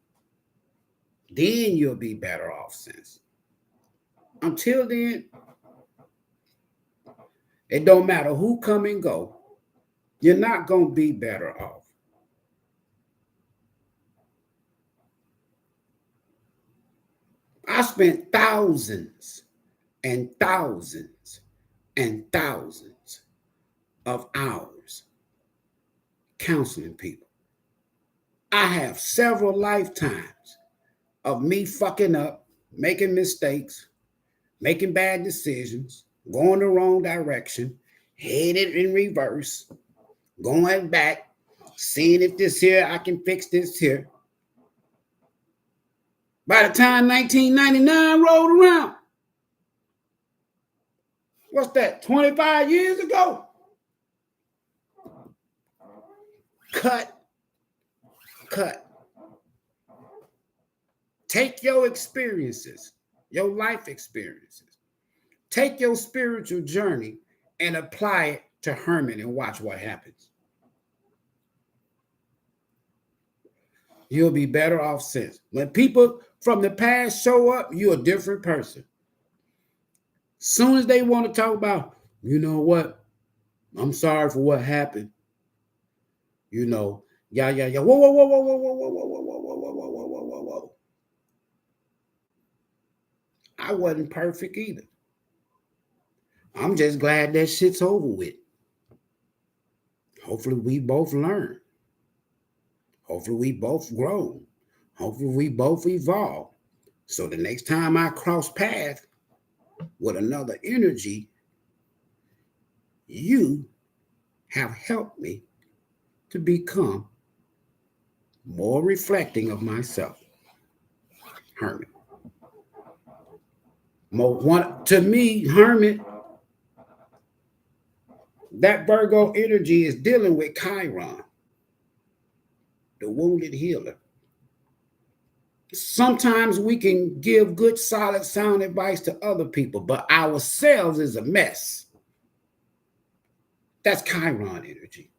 Speaker 1: Then you'll be better off, sis. Until then, it don't matter who come and go. You're not going to be better off. I spent thousands and thousands and thousands of hours counseling people. I have several lifetimes of me fucking up, making mistakes, making bad decisions, going the wrong direction, headed in reverse, going back, seeing if this here, I can fix this here. By the time 1999 rolled around, what's that, 25 years ago? Cut. Take your experiences, your life experiences. Take your spiritual journey and apply it to Herman and watch what happens. You'll be better off since. When people from the past show up, you're a different person. Soon as they want to talk about, you know what, I'm sorry for what happened. You know, yeah. Whoa. I wasn't perfect either. I'm just glad that shit's over with. Hopefully we both learn. Hopefully we both grow. Hopefully we both evolve. So the next time I cross paths with another energy, you have helped me to become more reflecting of myself. Herman. To me, Herman, that Virgo energy is dealing with Chiron, the wounded healer. Sometimes we can give good, solid, sound advice to other people, but ourselves is a mess. That's Chiron energy.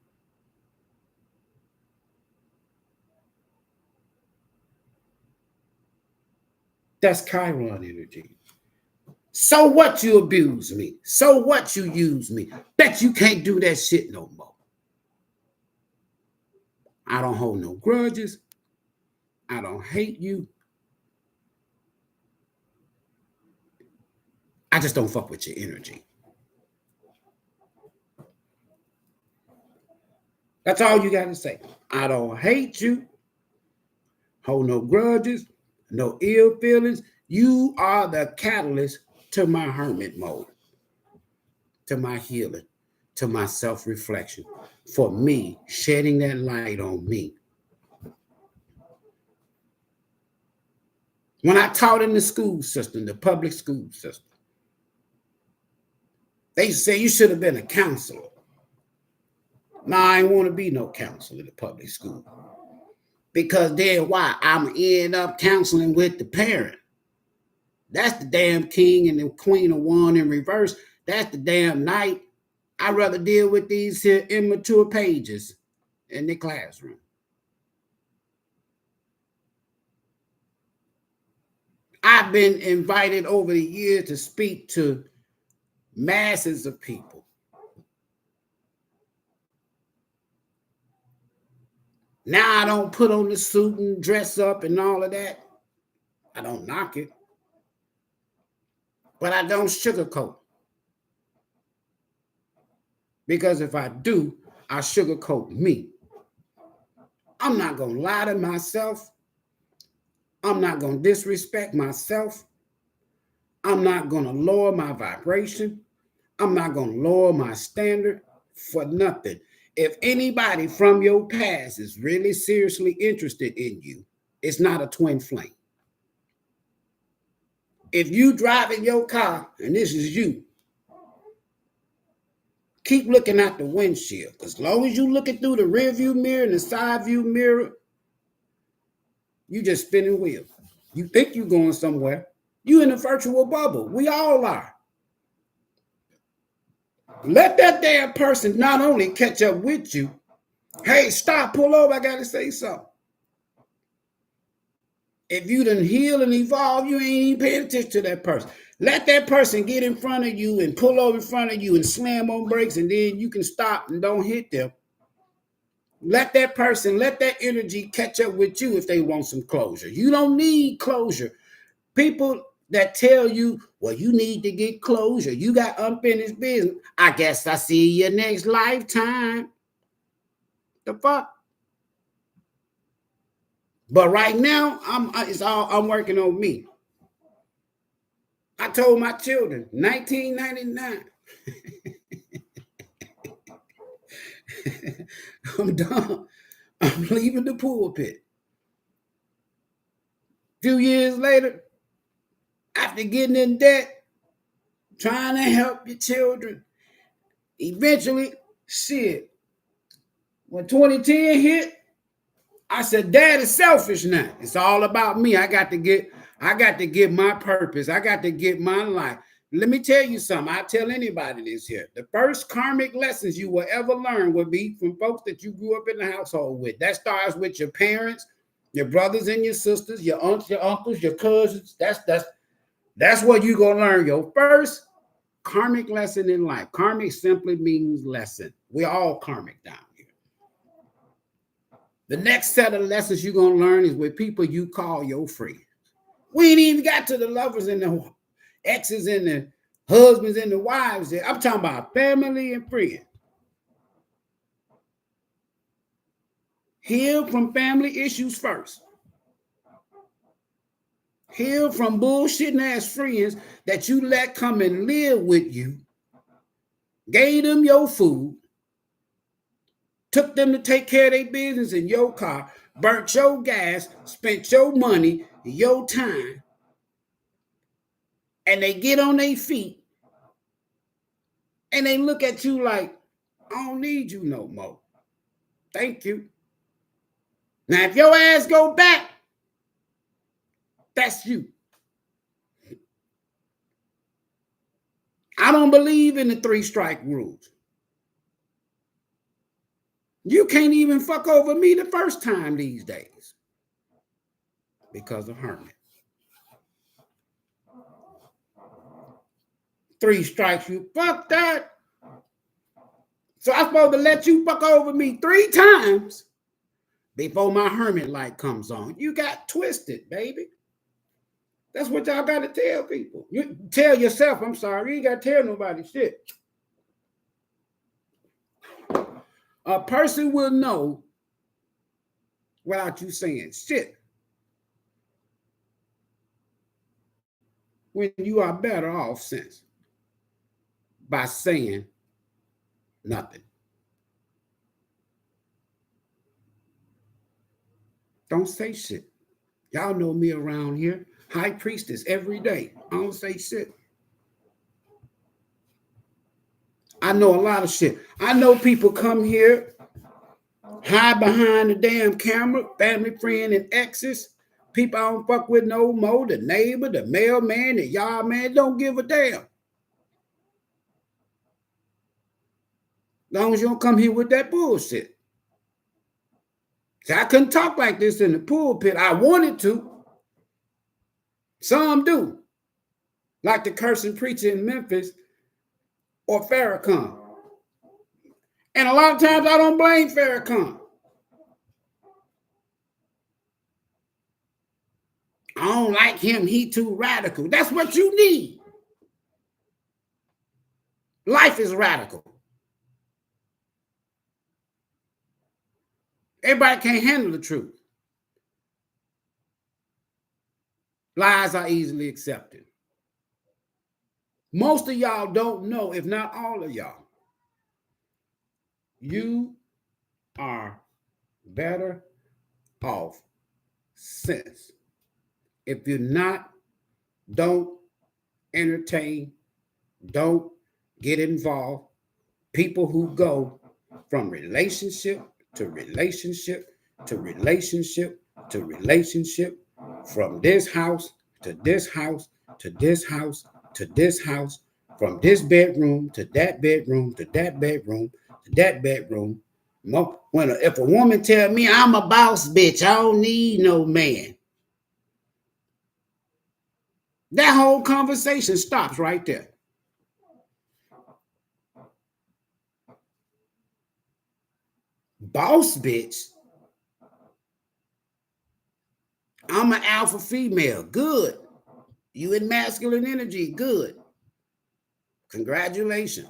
Speaker 1: That's Chiron energy. So what you abuse me? So what you use me? Bet you can't do that shit no more. I don't hold no grudges. I don't hate you. I just don't fuck with your energy. That's all you got to say. I don't hate you. Hold no grudges, no ill feelings. You are the catalyst to my hermit mode, to my healing, to my self-reflection, for me shedding that light on me. When I taught in the school system, the public school system, they say you should have been a counselor. No, I ain't want to be no counselor in the public school. Because then why? I'm end up counseling with the parent. That's the damn king and the queen of wands in reverse. That's the damn knight. I'd rather deal with these here immature pages in the classroom. I've been invited over the years to speak to masses of people. Now I don't put on the suit and dress up and all of that. I don't knock it. But I don't sugarcoat. Because if I do, I sugarcoat me. I'm not going to lie to myself. I'm not going to disrespect myself. I'm not going to lower my vibration. I'm not going to lower my standard for nothing. If anybody from your past is really seriously interested in you, it's not a twin flame. If you driving your car and this is you, keep looking out the windshield. As long as you looking through the rear view mirror and the side view mirror, you just spinning wheels. You think you're going somewhere. You in a virtual bubble. We all are. Let that damn person not only catch up with you. Hey, stop, pull over, I gotta say something. If you done heal and evolve, you ain't even paying attention to that person. Let that person get in front of you and pull over in front of you and slam on brakes, and then you can stop and don't hit them. Let that person, let that energy catch up with you if they want some closure. You don't need closure. People that tell you, well, you need to get closure. You got unfinished business. I guess I see you next lifetime. The fuck? But right now, I'm working on me. I told my children, 1999. I'm done. I'm leaving the pulpit. A few years later, after getting in debt, trying to help your children, eventually, shit. When 2010 hit, I said, Dad is selfish now. It's all about me. I got to get my purpose. I got to get my life. Let me tell you something. I tell anybody this here. The first karmic lessons you will ever learn will be from folks that you grew up in the household with. That starts with your parents, your brothers and your sisters, your aunts, your uncles, your cousins. That's what you're going to learn. Your first karmic lesson in life. Karmic simply means lesson. We're all karmic down here. The next set of lessons you're going to learn is with people you call your friends. We ain't even got to the lovers and the exes and the husbands and the wives. I'm talking about family and friends. Heal from family issues first. Heal from bullshitting ass friends that you let come and live with you. Gave them your food. Took them to take care of their business in your car. Burnt your gas. Spent your money, your time. And they get on their feet. And they look at you like, I don't need you no more. Thank you. Now, if your ass go back, that's you. I don't believe in the 3-strike rules. You can't even fuck over me the first time these days because of Hermit. 3 strikes, you fuck that. So I'm supposed to let you fuck over me 3 times before my Hermit light comes on. You got twisted, baby. That's what y'all got to tell people. You tell yourself, I'm sorry. You ain't got to tell nobody shit. A person will know without you saying shit when you are better off since by saying nothing. Don't say shit. Y'all know me around here. High priestess every day. I don't say shit. I know a lot of shit. I know people come here, hide behind the damn camera, family, friend, and exes. People I don't fuck with no more. The neighbor, the mailman, the yard man, don't give a damn. As long as you don't come here with that bullshit. See, I couldn't talk like this in the pulpit. I wanted to. Some do. Like the cursing preacher in Memphis or Farrakhan. And a lot of times I don't blame Farrakhan. I don't like him. He too radical. That's what you need. Life is radical. Everybody can't handle the truth. Lies are easily accepted. Most of y'all don't know, if not all of y'all, you are better off since. If you're not, don't entertain, don't get involved. People who go from relationship to relationship to relationship to relationship, from this house to this house to this house to this house, from this bedroom to that bedroom to that bedroom to that bedroom. If a woman tell me I'm a boss bitch, I don't need no man, that whole conversation stops right there. Boss bitch, I'm an alpha female. Good. You in masculine energy. Good. Congratulations.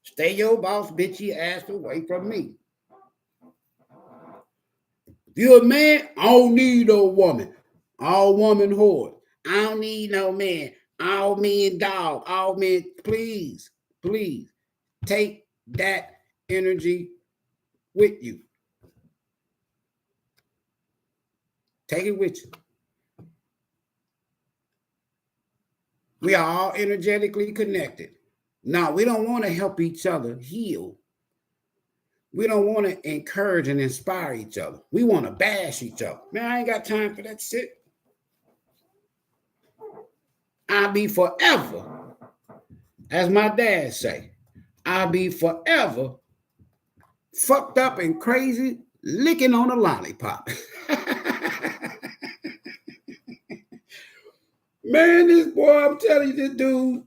Speaker 1: Stay your boss bitchy ass away from me. You a man? I don't need no woman. All woman whore. I don't need no man. All men dog. All men. Please, please take that energy with you. Take it with you. We are all energetically connected. Now, we don't want to help each other heal. We don't want to encourage and inspire each other. We want to bash each other. Man, I ain't got time for that shit. I'll be forever, as my dad say, I'll be forever fucked up and crazy licking on a lollipop. Man, this boy, I'm telling you,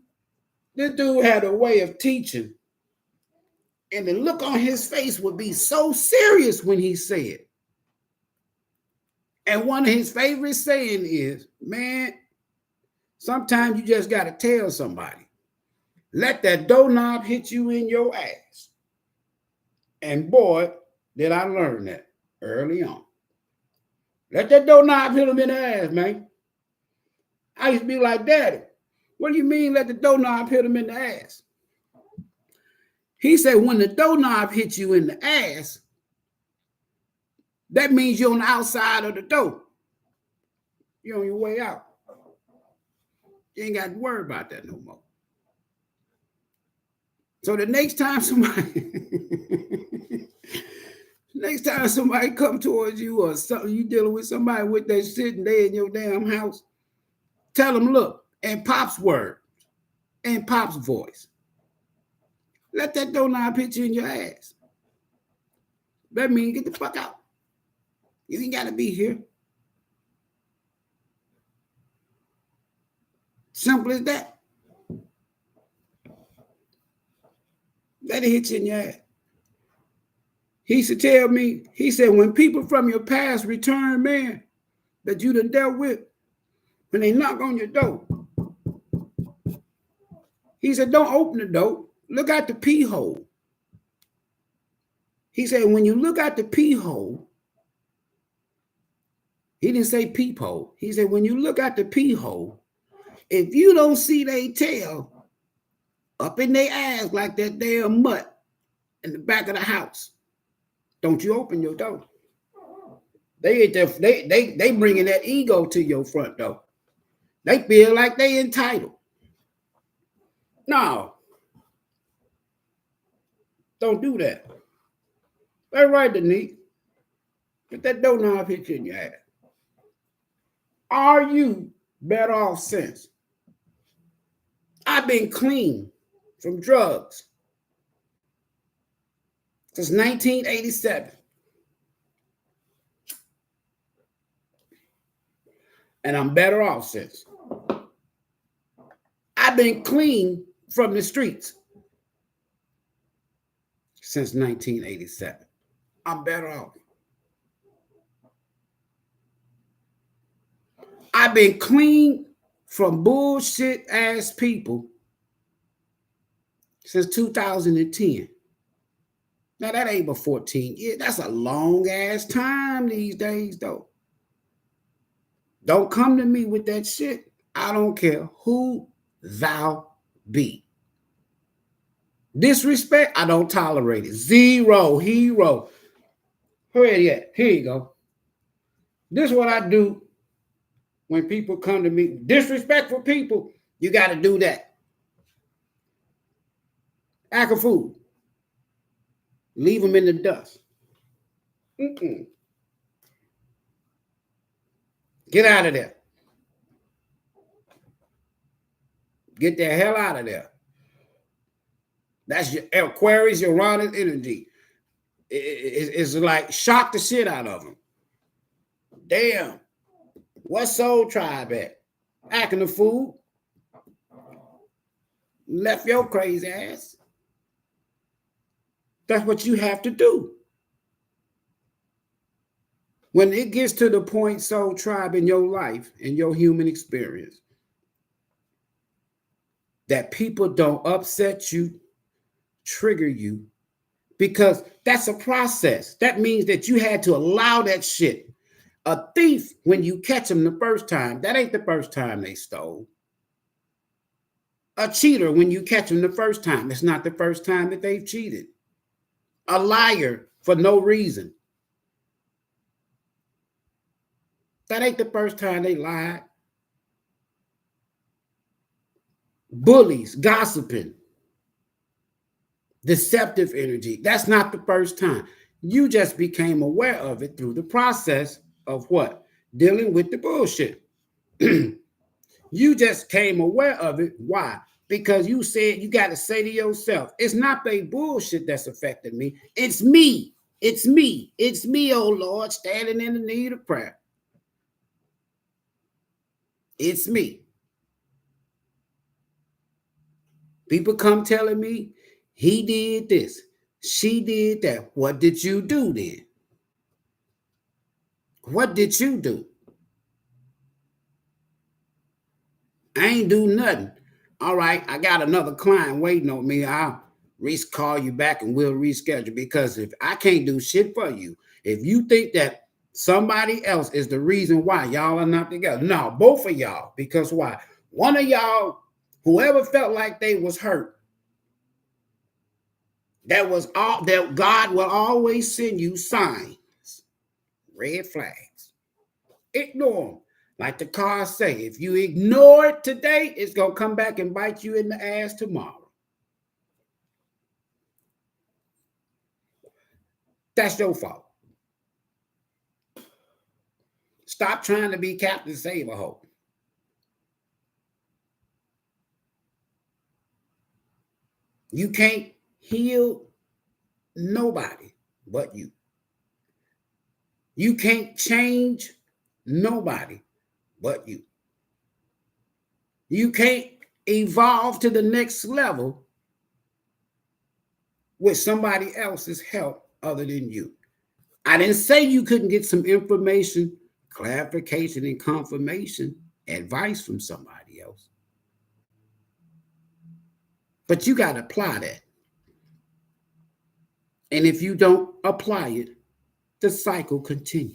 Speaker 1: this dude had a way of teaching. And the look on his face would be so serious when he said. And one of his favorite saying is, man, sometimes you just got to tell somebody, let that doorknob hit you in your ass. And boy, did I learn that early on. Let that doorknob hit him in the ass, man. I used to be like, Daddy, what do you mean let the doorknob hit him in the ass? He said, when the doorknob hits you in the ass, that means you're on the outside of the door. You're on your way out. You ain't got to worry about that no more. So the next time somebody come towards you or something, you dealing with somebody with that shit and they in your damn house, tell them, look, in Pop's words, in Pop's voice, let that doorknob hit you in your ass. That means get the fuck out. You ain't got to be here. Simple as that. Let it hit you in your ass. He used to tell me, he said, when people from your past return, man, that you done dealt with, when they knock on your door, he said, don't open the door. Look out the pee hole. He said, when you look out the pee hole, he didn't say peephole. He said, when you look out the pee hole, if you don't see they tail up in their ass like that damn mutt in the back of the house, don't you open your door. They bringing that ego to your front door. They feel like they entitled. No. Don't do that. That's right, Denise. Get that doorknob hit you in your ass. Are you better off since? I've been clean from drugs since 1987. And I'm better off since. I've been clean from the streets since 1987. I'm better off. I've been clean from bullshit ass people since 2010. Now that ain't but 14 years. That's a long ass time these days, though. Don't come to me with that shit. I don't care who thou be. Disrespect, I don't tolerate it. Zero, hero. Where you at? Here you go. This is what I do when people come to me, disrespectful people, you got to do that. Act a fool. Leave them in the dust. Get out of there. Get the hell out of there. That's your Aquarius, Uranus energy. It's like shock the shit out of them. Damn. What soul tribe at? Acting a fool. Left your crazy ass. That's what you have to do. When it gets to the point, soul tribe, in your life, in your human experience, that people don't upset you, trigger you, because that's a process. That means that you had to allow that shit. A thief, when you catch them the first time, that ain't the first time they stole. A cheater, when you catch them the first time, it's not the first time that they've cheated. A liar for no reason, that ain't the first time they lied. Bullies, gossiping, deceptive energy, that's not the first time. You just became aware of it through the process of what? Dealing with the bullshit. You just came aware of it. Why? Because you said, you got to say to yourself, it's not the bullshit that's affecting me. It's me. It's me. It's me, oh Lord, standing in the need of prayer. It's me. People come telling me, he did this, she did that. What did you do then? What did you do? I ain't do nothing. All right, I got another client waiting on me. I'll call you back and we'll reschedule, because if I can't do shit for you, if you think that somebody else is the reason why y'all are not together, no, both of y'all. Because why? One of y'all, whoever felt like they was hurt, that was all, that God will always send you signs, red flags. Ignore them. Like the cards say, if you ignore it today, it's going to come back and bite you in the ass tomorrow. That's your fault. Stop trying to be Captain Save-A-Ho. You can't heal nobody but you. You can't change nobody but you. You can't evolve to the next level with somebody else's help other than you. I didn't say you couldn't get some information, clarification, and confirmation, advice from somebody else. But you got to apply that. And if you don't apply it, the cycle continues.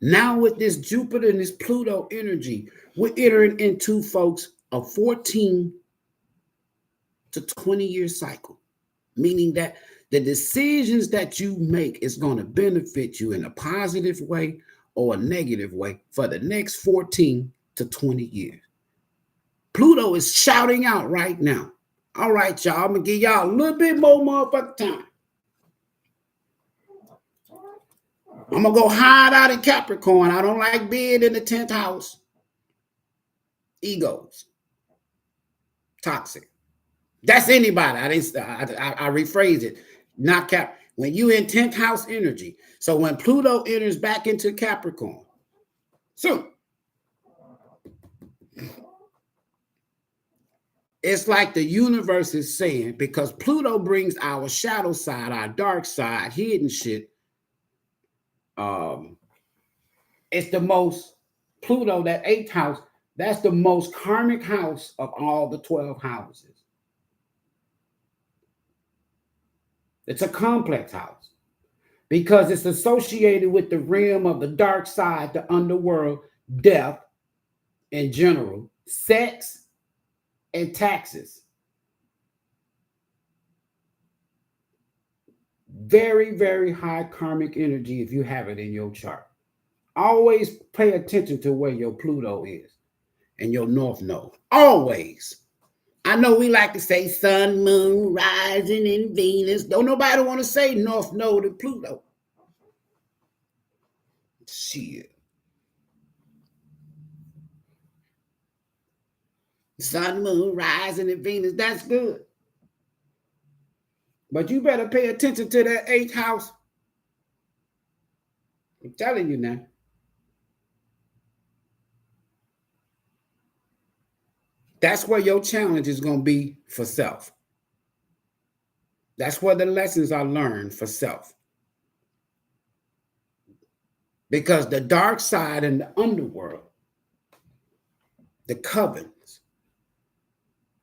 Speaker 1: Now with this Jupiter and this Pluto energy, we're entering into, folks, a 14 to 20-year cycle, meaning that the decisions that you make is going to benefit you in a positive way or a negative way for the next 14 to 20 years. Pluto is shouting out right now. All right, y'all, I'm going to give y'all a little bit more motherfucking time. I'm going to go hide out in Capricorn. I don't like being in the 10th house. Egos. Toxic. That's anybody. I rephrase it. Not Cap. When you in 10th house energy. So when Pluto enters back into Capricorn, soon, it's like the universe is saying, because Pluto brings our shadow side, our dark side, hidden shit. It's the most, Pluto, that 8th house, that's the most karmic house of all the 12 houses. It's a complex house because it's associated with the realm of the dark side, the underworld, death in general, sex, and taxes. Very, very high karmic energy if you have it in your chart. Always pay attention to where your Pluto is and your North Node. Always. I know we like to say sun, moon, rising, and Venus. Don't nobody want to say North Node and Pluto. Shit. Sun, moon, rising, and Venus. That's good. But you better pay attention to that 8th house. I'm telling you now. That's where your challenge is going to be for self. That's where the lessons are learned for self. Because the dark side and the underworld, the covens,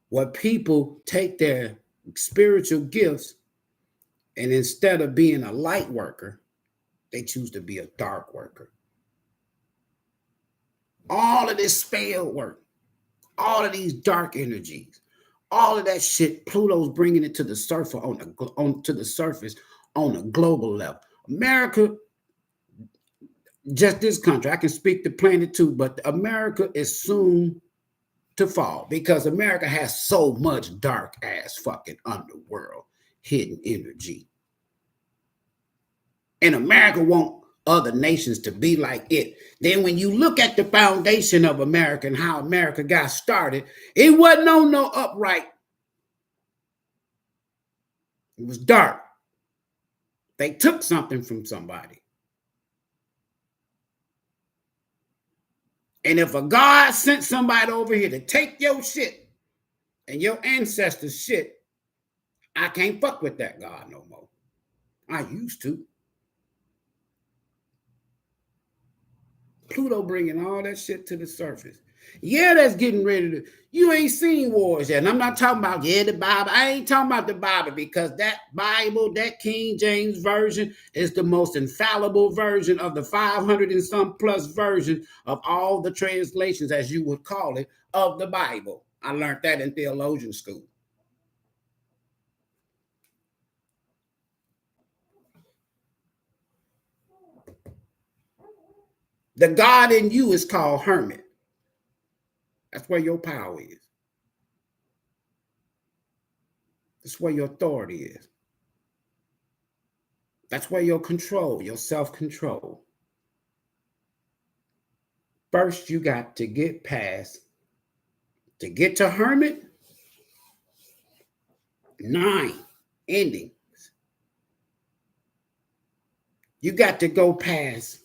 Speaker 1: where people take their spiritual gifts and instead of being a light worker, they choose to be a dark worker. All of this spell work, all of these dark energies, all of that shit, Pluto's bringing it to the surface on a global level. America, just this country, I can speak the planet too, but America is soon to fall because America has so much dark ass fucking underworld hidden energy. And America wants other nations to be like it. Then when you look at the foundation of America and how America got started, it wasn't on no upright. It was dark. They took something from somebody. And if a God sent somebody over here to take your shit and your ancestors' shit, I can't fuck with that God no more. I used to. Pluto bringing all that shit to the surface. Yeah, that's getting ready to. You ain't seen wars yet. And I'm not talking about, the Bible. I ain't talking about the Bible because that Bible, that King James Version is the most infallible version of the 500 and some plus version of all the translations, as you would call it, of the Bible. I learned that in theologian school. The God in you is called Hermit. That's where your power is. That's where your authority is. That's where your control, your self-control. First, you got to get past, to get to Hermit, 9 endings. You got to go past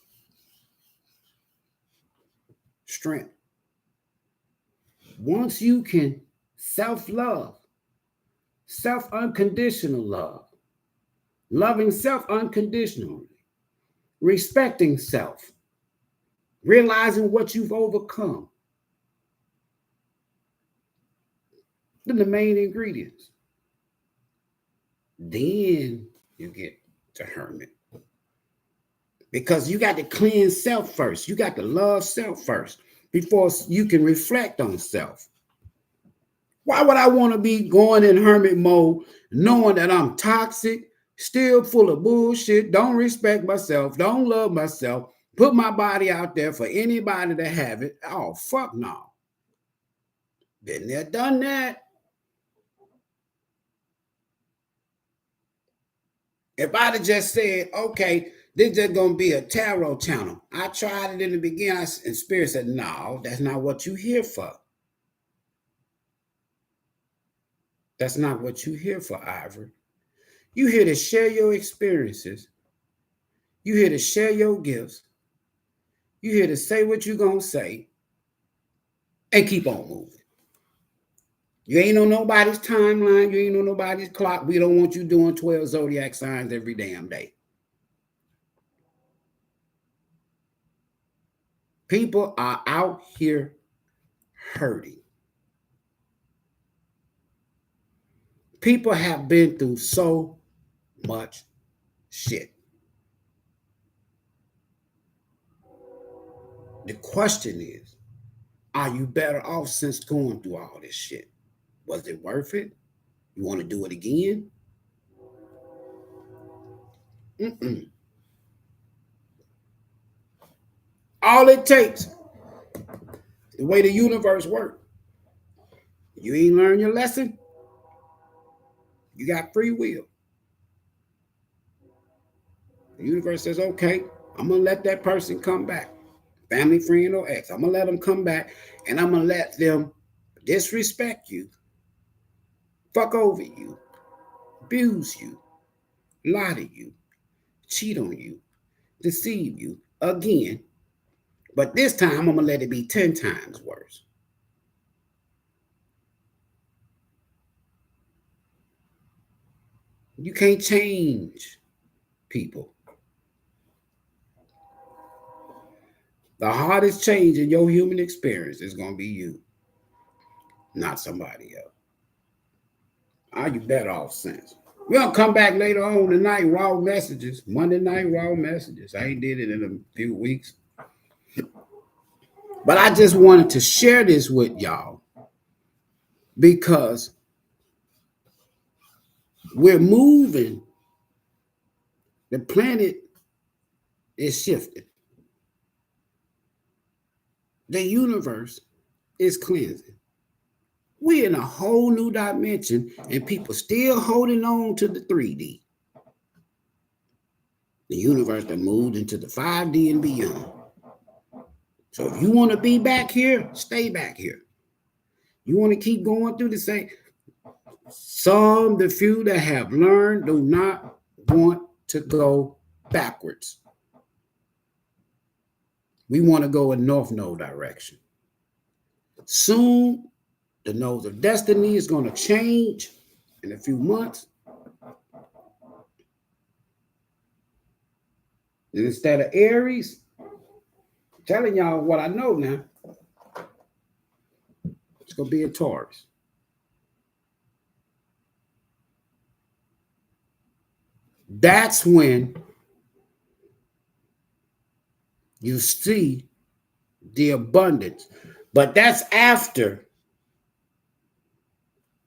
Speaker 1: strength. Once you can self-love, self-unconditional love, loving self unconditionally, respecting self, realizing what you've overcome, then the main ingredients. Then you get to Hermit. Because you got to cleanse self first. You got to love self first before you can reflect on self. Why would I want to be going in hermit mode knowing that I'm toxic, still full of bullshit, don't respect myself, don't love myself, put my body out there for anybody to have it? Oh, fuck no. Been there, done that. If I'd have just said, okay, this is just going to be a tarot channel. I tried it in the beginning, and Spirit said, no, that's not what you're here for. That's not what you're here for, Ivory. You're here to share your experiences. You're here to share your gifts. You're here to say what you're going to say and keep on moving. You ain't on nobody's timeline. You ain't on nobody's clock. We don't want you doing 12 zodiac signs every damn day. People are out here hurting. People have been through so much shit. The question is, are you better off since going through all this shit? Was it worth it? You want to do it again? Mm-mm. All it takes, the way the universe works. You ain't learned your lesson, you got free will. The universe says, okay, I'm going to let that person come back. Family, friend, or ex. I'm going to let them come back, and I'm going to let them disrespect you, fuck over you, abuse you, lie to you, cheat on you, deceive you again. But this time, I'm going to let it be 10 times worse. You can't change people. The hardest change in your human experience is going to be you, not somebody else. Are you better off since? We're going to come back later on tonight, raw messages, Monday night raw messages. I ain't did it in a few weeks. But I just wanted to share this with y'all because we're moving. The planet is shifting. The universe is cleansing. We're in a whole new dimension, and people still holding on to the 3D. The universe that moved into the 5D and beyond. So if you want to be back here, stay back here. You want to keep going through the same. The few that have learned, do not want to go backwards. We want to go in North Node direction. Soon, the nodes of destiny is going to change in a few months. And instead of Aries, I'm telling y'all what I know now, it's going to be a Taurus. That's when you see the abundance. But that's after,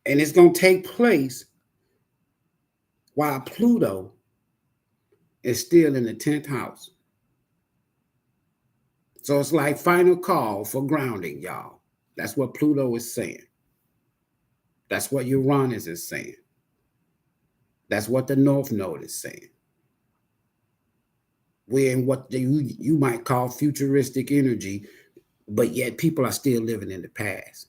Speaker 1: and it's going to take place while Pluto is still in the 10th house. So it's like final call for grounding, y'all. That's what Pluto is saying. That's what Uranus is saying. That's what the North Node is saying. We're in what you might call futuristic energy, but yet people are still living in the past.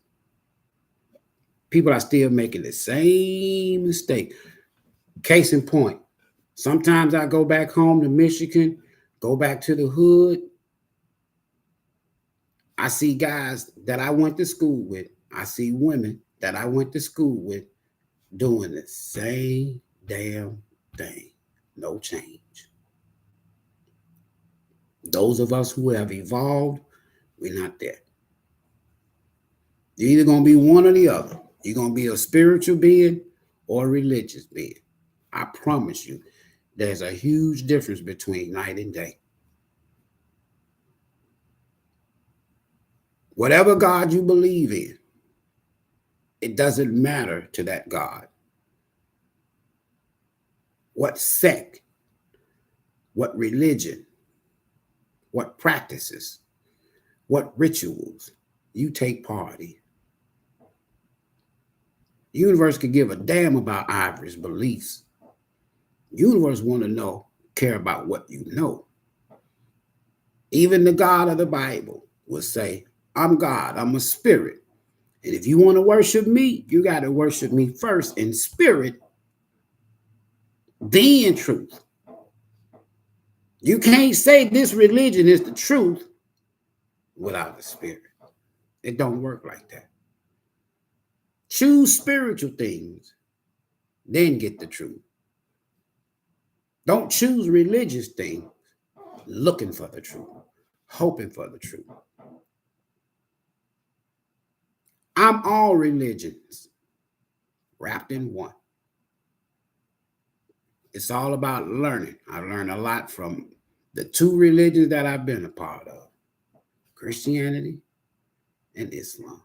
Speaker 1: People are still making the same mistake. Case in point, sometimes I go back home to Michigan, go back to the hood. I see guys that I went to school with. I see women that I went to school with doing the same damn thing. No change. Those of us who have evolved, we're not there. You're either going to be one or the other. You're going to be a spiritual being or a religious being. I promise you, there's a huge difference between night and day. Whatever God you believe in, it doesn't matter to that God. What sect, what religion, what practices, what rituals you take part in. The universe could give a damn about Ivory's beliefs. The universe want to care about what you know. Even the God of the Bible will say, I'm God, I'm a spirit. And if you want to worship me, you got to worship me first in spirit, then in truth. You can't say this religion is the truth without the spirit. It don't work like that. Choose spiritual things, then get the truth. Don't choose religious things looking for the truth, hoping for the truth. I'm all religions wrapped in one. It's all about learning. I learned a lot from the two religions that I've been a part of, Christianity and Islam.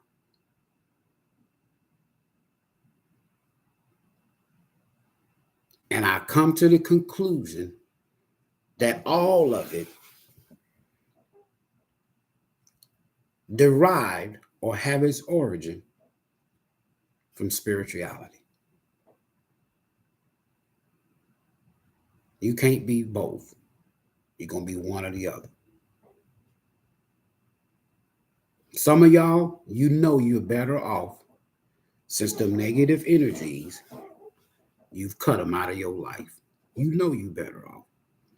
Speaker 1: And I come to the conclusion that all of it derived or have its origin from spirituality. You can't be both. You're going to be one or the other. Some of y'all, you know you're better off since the negative energies, you've cut them out of your life. You know you're better off.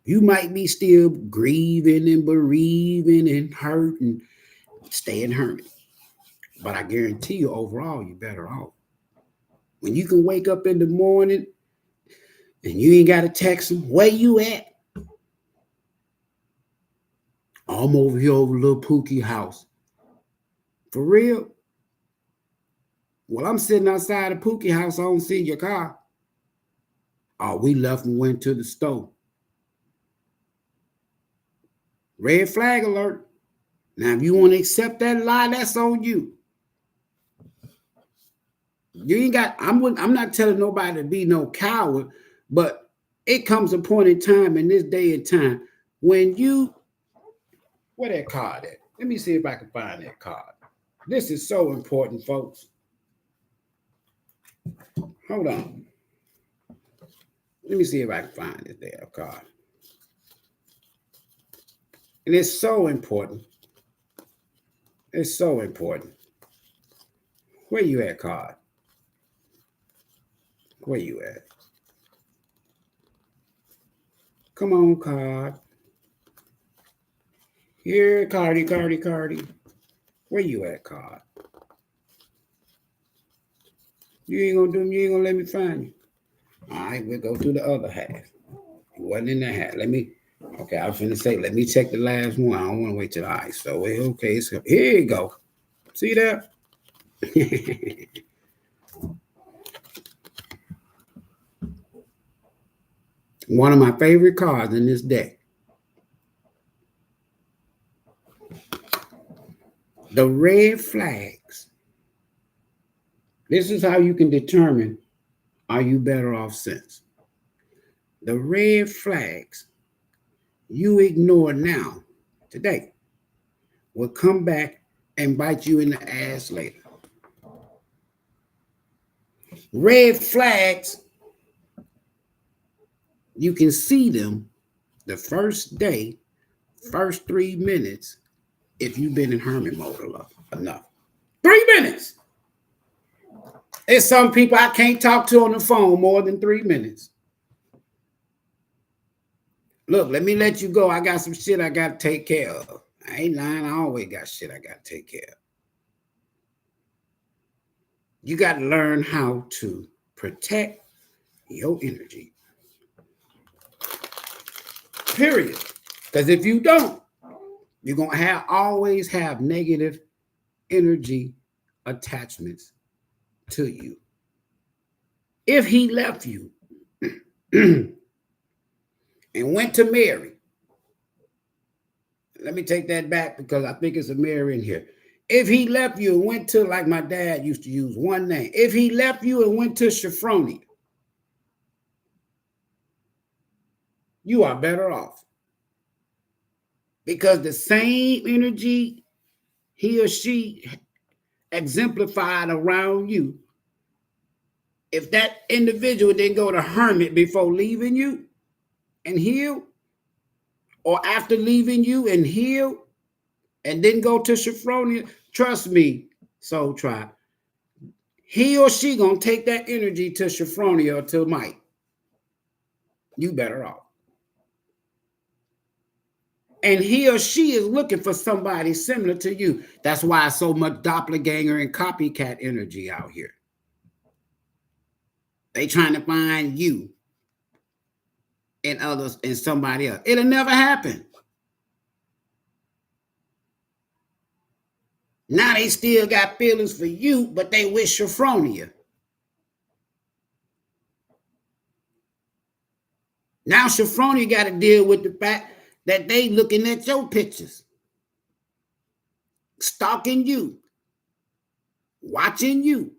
Speaker 1: You might be still grieving and bereaving and hurt and staying hermit. But I guarantee you, overall, you're better off. When you can wake up in the morning and you ain't got to text them, where you at? I'm over here over little Pookie house. For real? Well, I'm sitting outside of Pookie house. I don't see your car. Oh, we left and went to the store. Red flag alert. Now, if you want to accept that lie, that's on you. You ain't got, I'm not telling nobody to be no coward, but it comes a point in time in this day and time when you, where that card at? Let me see if I can find that card. This is so important, folks. Hold on. Let me see if I can find this there card. And it's so important. It's so important. Where you at, card? Where you at? Come on, card. Here, Cardi. Where you at, card? You ain't gonna let me find you. All right, we'll go through the other half. It wasn't in that half. Okay, I was finna say, let me check the last one. I don't want to wait till the eyes. So, okay, so here you go. See that? One of my favorite cards in this deck. The red flags. This is how you can determine, are you better off since? The red flags you ignore now, today, will come back and bite you in the ass later. Red flags, you can see them the first day, first 3 minutes, if you've been in hermit mode enough. 3 minutes. There's some people I can't talk to on the phone more than 3 minutes. Look, let me let you go. I got some shit I got to take care of. I ain't lying. I always got shit I got to take care of. You got to learn how to protect your energy. Period. Because if you don't, you're going to always have negative energy attachments to you. If he left you and went to marry, let me take that back because I think it's a Mary in here. If he left you and went to, like my dad used to use one name, if he left you and went to Shafronia, you are better off. Because the same energy he or she exemplified around you, if that individual didn't go to hermit before leaving you and heal, or after leaving you and heal, and didn't go to Shafronia, trust me, Soul Tribe, he or she gonna take that energy to Shafronia or to Mike. You better off. And he or she is looking for somebody similar to you. That's why so much doppelganger and copycat energy out here. They trying to find you and others and somebody else. It'll never happen. Now they still got feelings for you, but they wish Shafronia. Now Shafronia got to deal with the fact that they looking at your pictures, stalking you, watching you,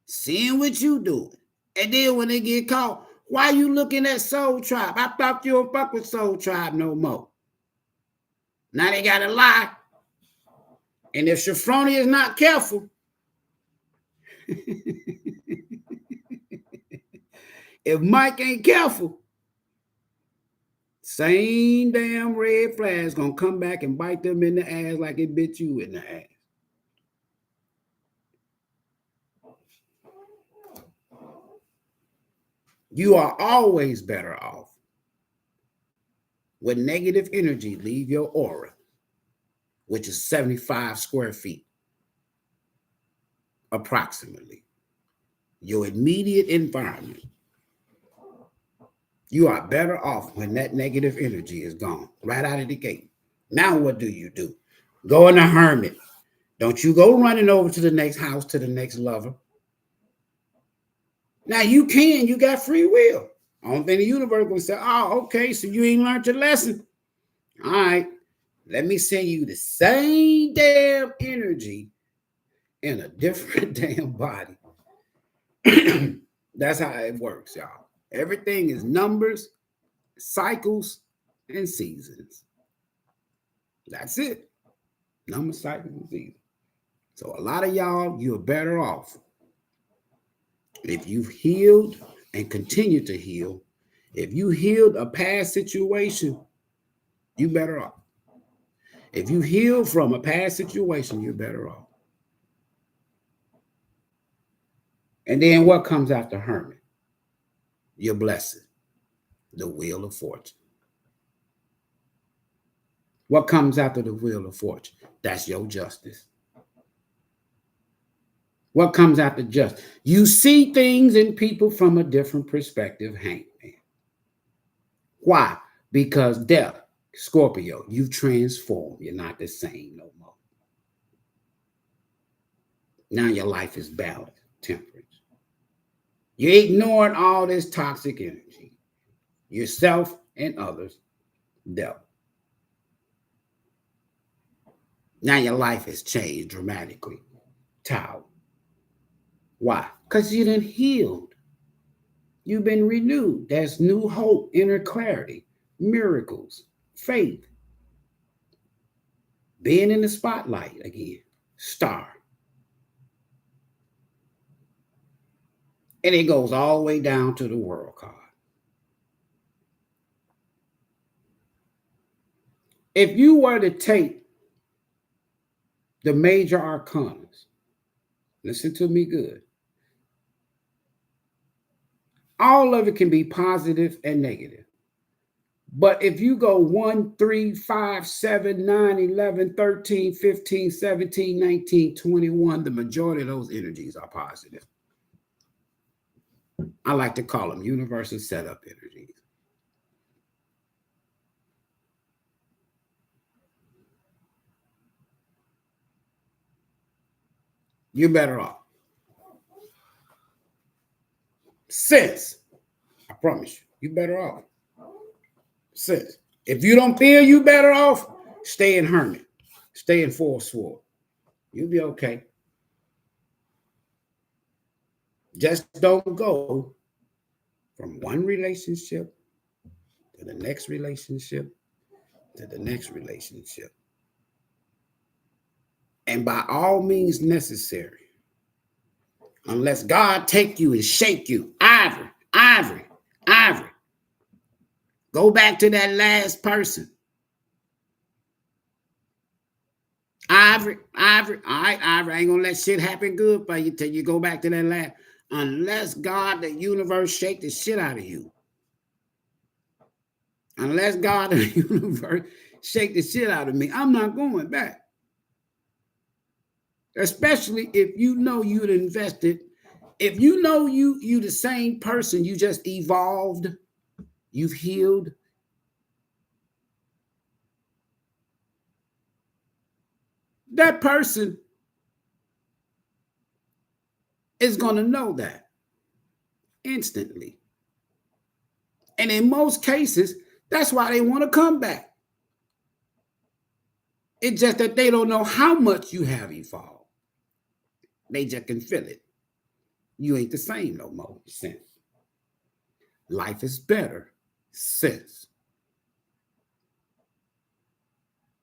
Speaker 1: seeing what you doing. And then when they get caught, why you looking at Soul Tribe? I thought you don't fuck with Soul Tribe no more. Now they got to lie. And if Shafroni is not careful, if Mike ain't careful, same damn red flag gonna come back and bite them in the ass like it bit you in the ass. You are always better off when negative energy leave your aura, which is 75 square feet, approximately. Your immediate environment. You are better off when that negative energy is gone, right out of the gate. Now what do? Go in a hermit. Don't you go running over to the next house, to the next lover. Now you got free will. I don't think the universe will say, oh, okay, so you ain't learned your lesson. All right, let me send you the same damn energy in a different damn body. That's how it works, y'all. Everything is numbers, cycles, and seasons. That's it. Numbers, cycles, and seasons. So a lot of y'all, you're better off if you've healed and continue to heal. If you healed a past situation, you better off. If you heal from a past situation, you're better off. And then what comes after hermit? Your blessing, the wheel of fortune. What comes after the wheel of fortune? That's your justice. What comes after justice? You see things and people from a different perspective, hangman. Why? Because death, Scorpio, you transform. You're not the same no more. Now your life is balanced, temperance. You're ignoring all this toxic energy. Yourself and others, devil. Now your life has changed dramatically. Tau. Why? Because you done healed. You've been renewed. There's new hope, inner clarity, miracles, faith. Being in the spotlight again. Star. And it goes all the way down to the world card. If you were to take the major arcanas, listen to me good. All of it can be positive and negative. But if you go 1, 3, 5, 7, 9, 11, 13, 15, 17, 19, 21, the majority of those energies are positive. I like to call them universal setup energies. You're better off. Sense. I promise you, you're better off. Sense. If you don't feel you better off, stay in hermit. Stay in four sword. You'll be okay. Just don't go from one relationship to the next relationship to the next relationship. And by all means necessary, unless God take you and shake you, Ivory, go back to that last person. Ivory, all right, Ivory, I ain't gonna let shit happen good for you till you go back to that last. Unless God, the universe, shake the shit out of you. Unless God, the universe, shake the shit out of me, I'm not going back. Especially if you know you'd invested. If you know you the same person, you just evolved, you've healed. That person is going to know that instantly. And in most cases, that's why they want to come back. It's just that they don't know how much you have evolved. They just can feel it. You ain't the same no more. Sense. Life is better. Sense.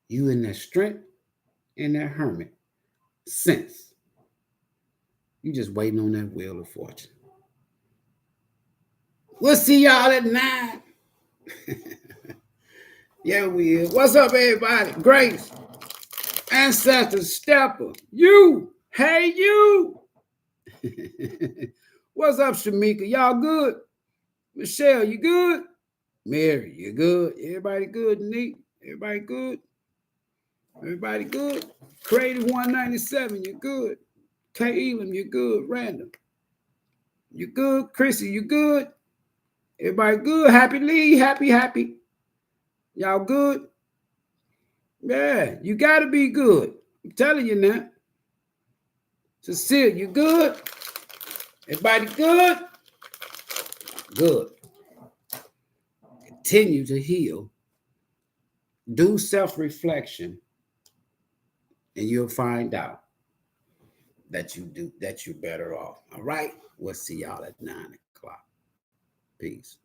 Speaker 1: You in that strength and that hermit. cents. You just waiting on that wheel of fortune. We'll see y'all at 9. Yeah, we is. What's up, everybody? Grace, Ancestor, Stepper, you. Hey, you. What's up, Shamika? Y'all good? Michelle, you good? Mary, you good? Everybody good? Neat? Everybody good? Everybody good? Creative 197, you good? K. Elam, you good? Random, you good? Chrissy, you good? Everybody good? Happy Lee, happy. Y'all good? Yeah, you got to be good. I'm telling you now. Cecile, you good? Everybody good? Good. Continue to heal. Do self-reflection, and you'll find out that you're better off. All right? We'll see y'all at 9 o'clock. Peace.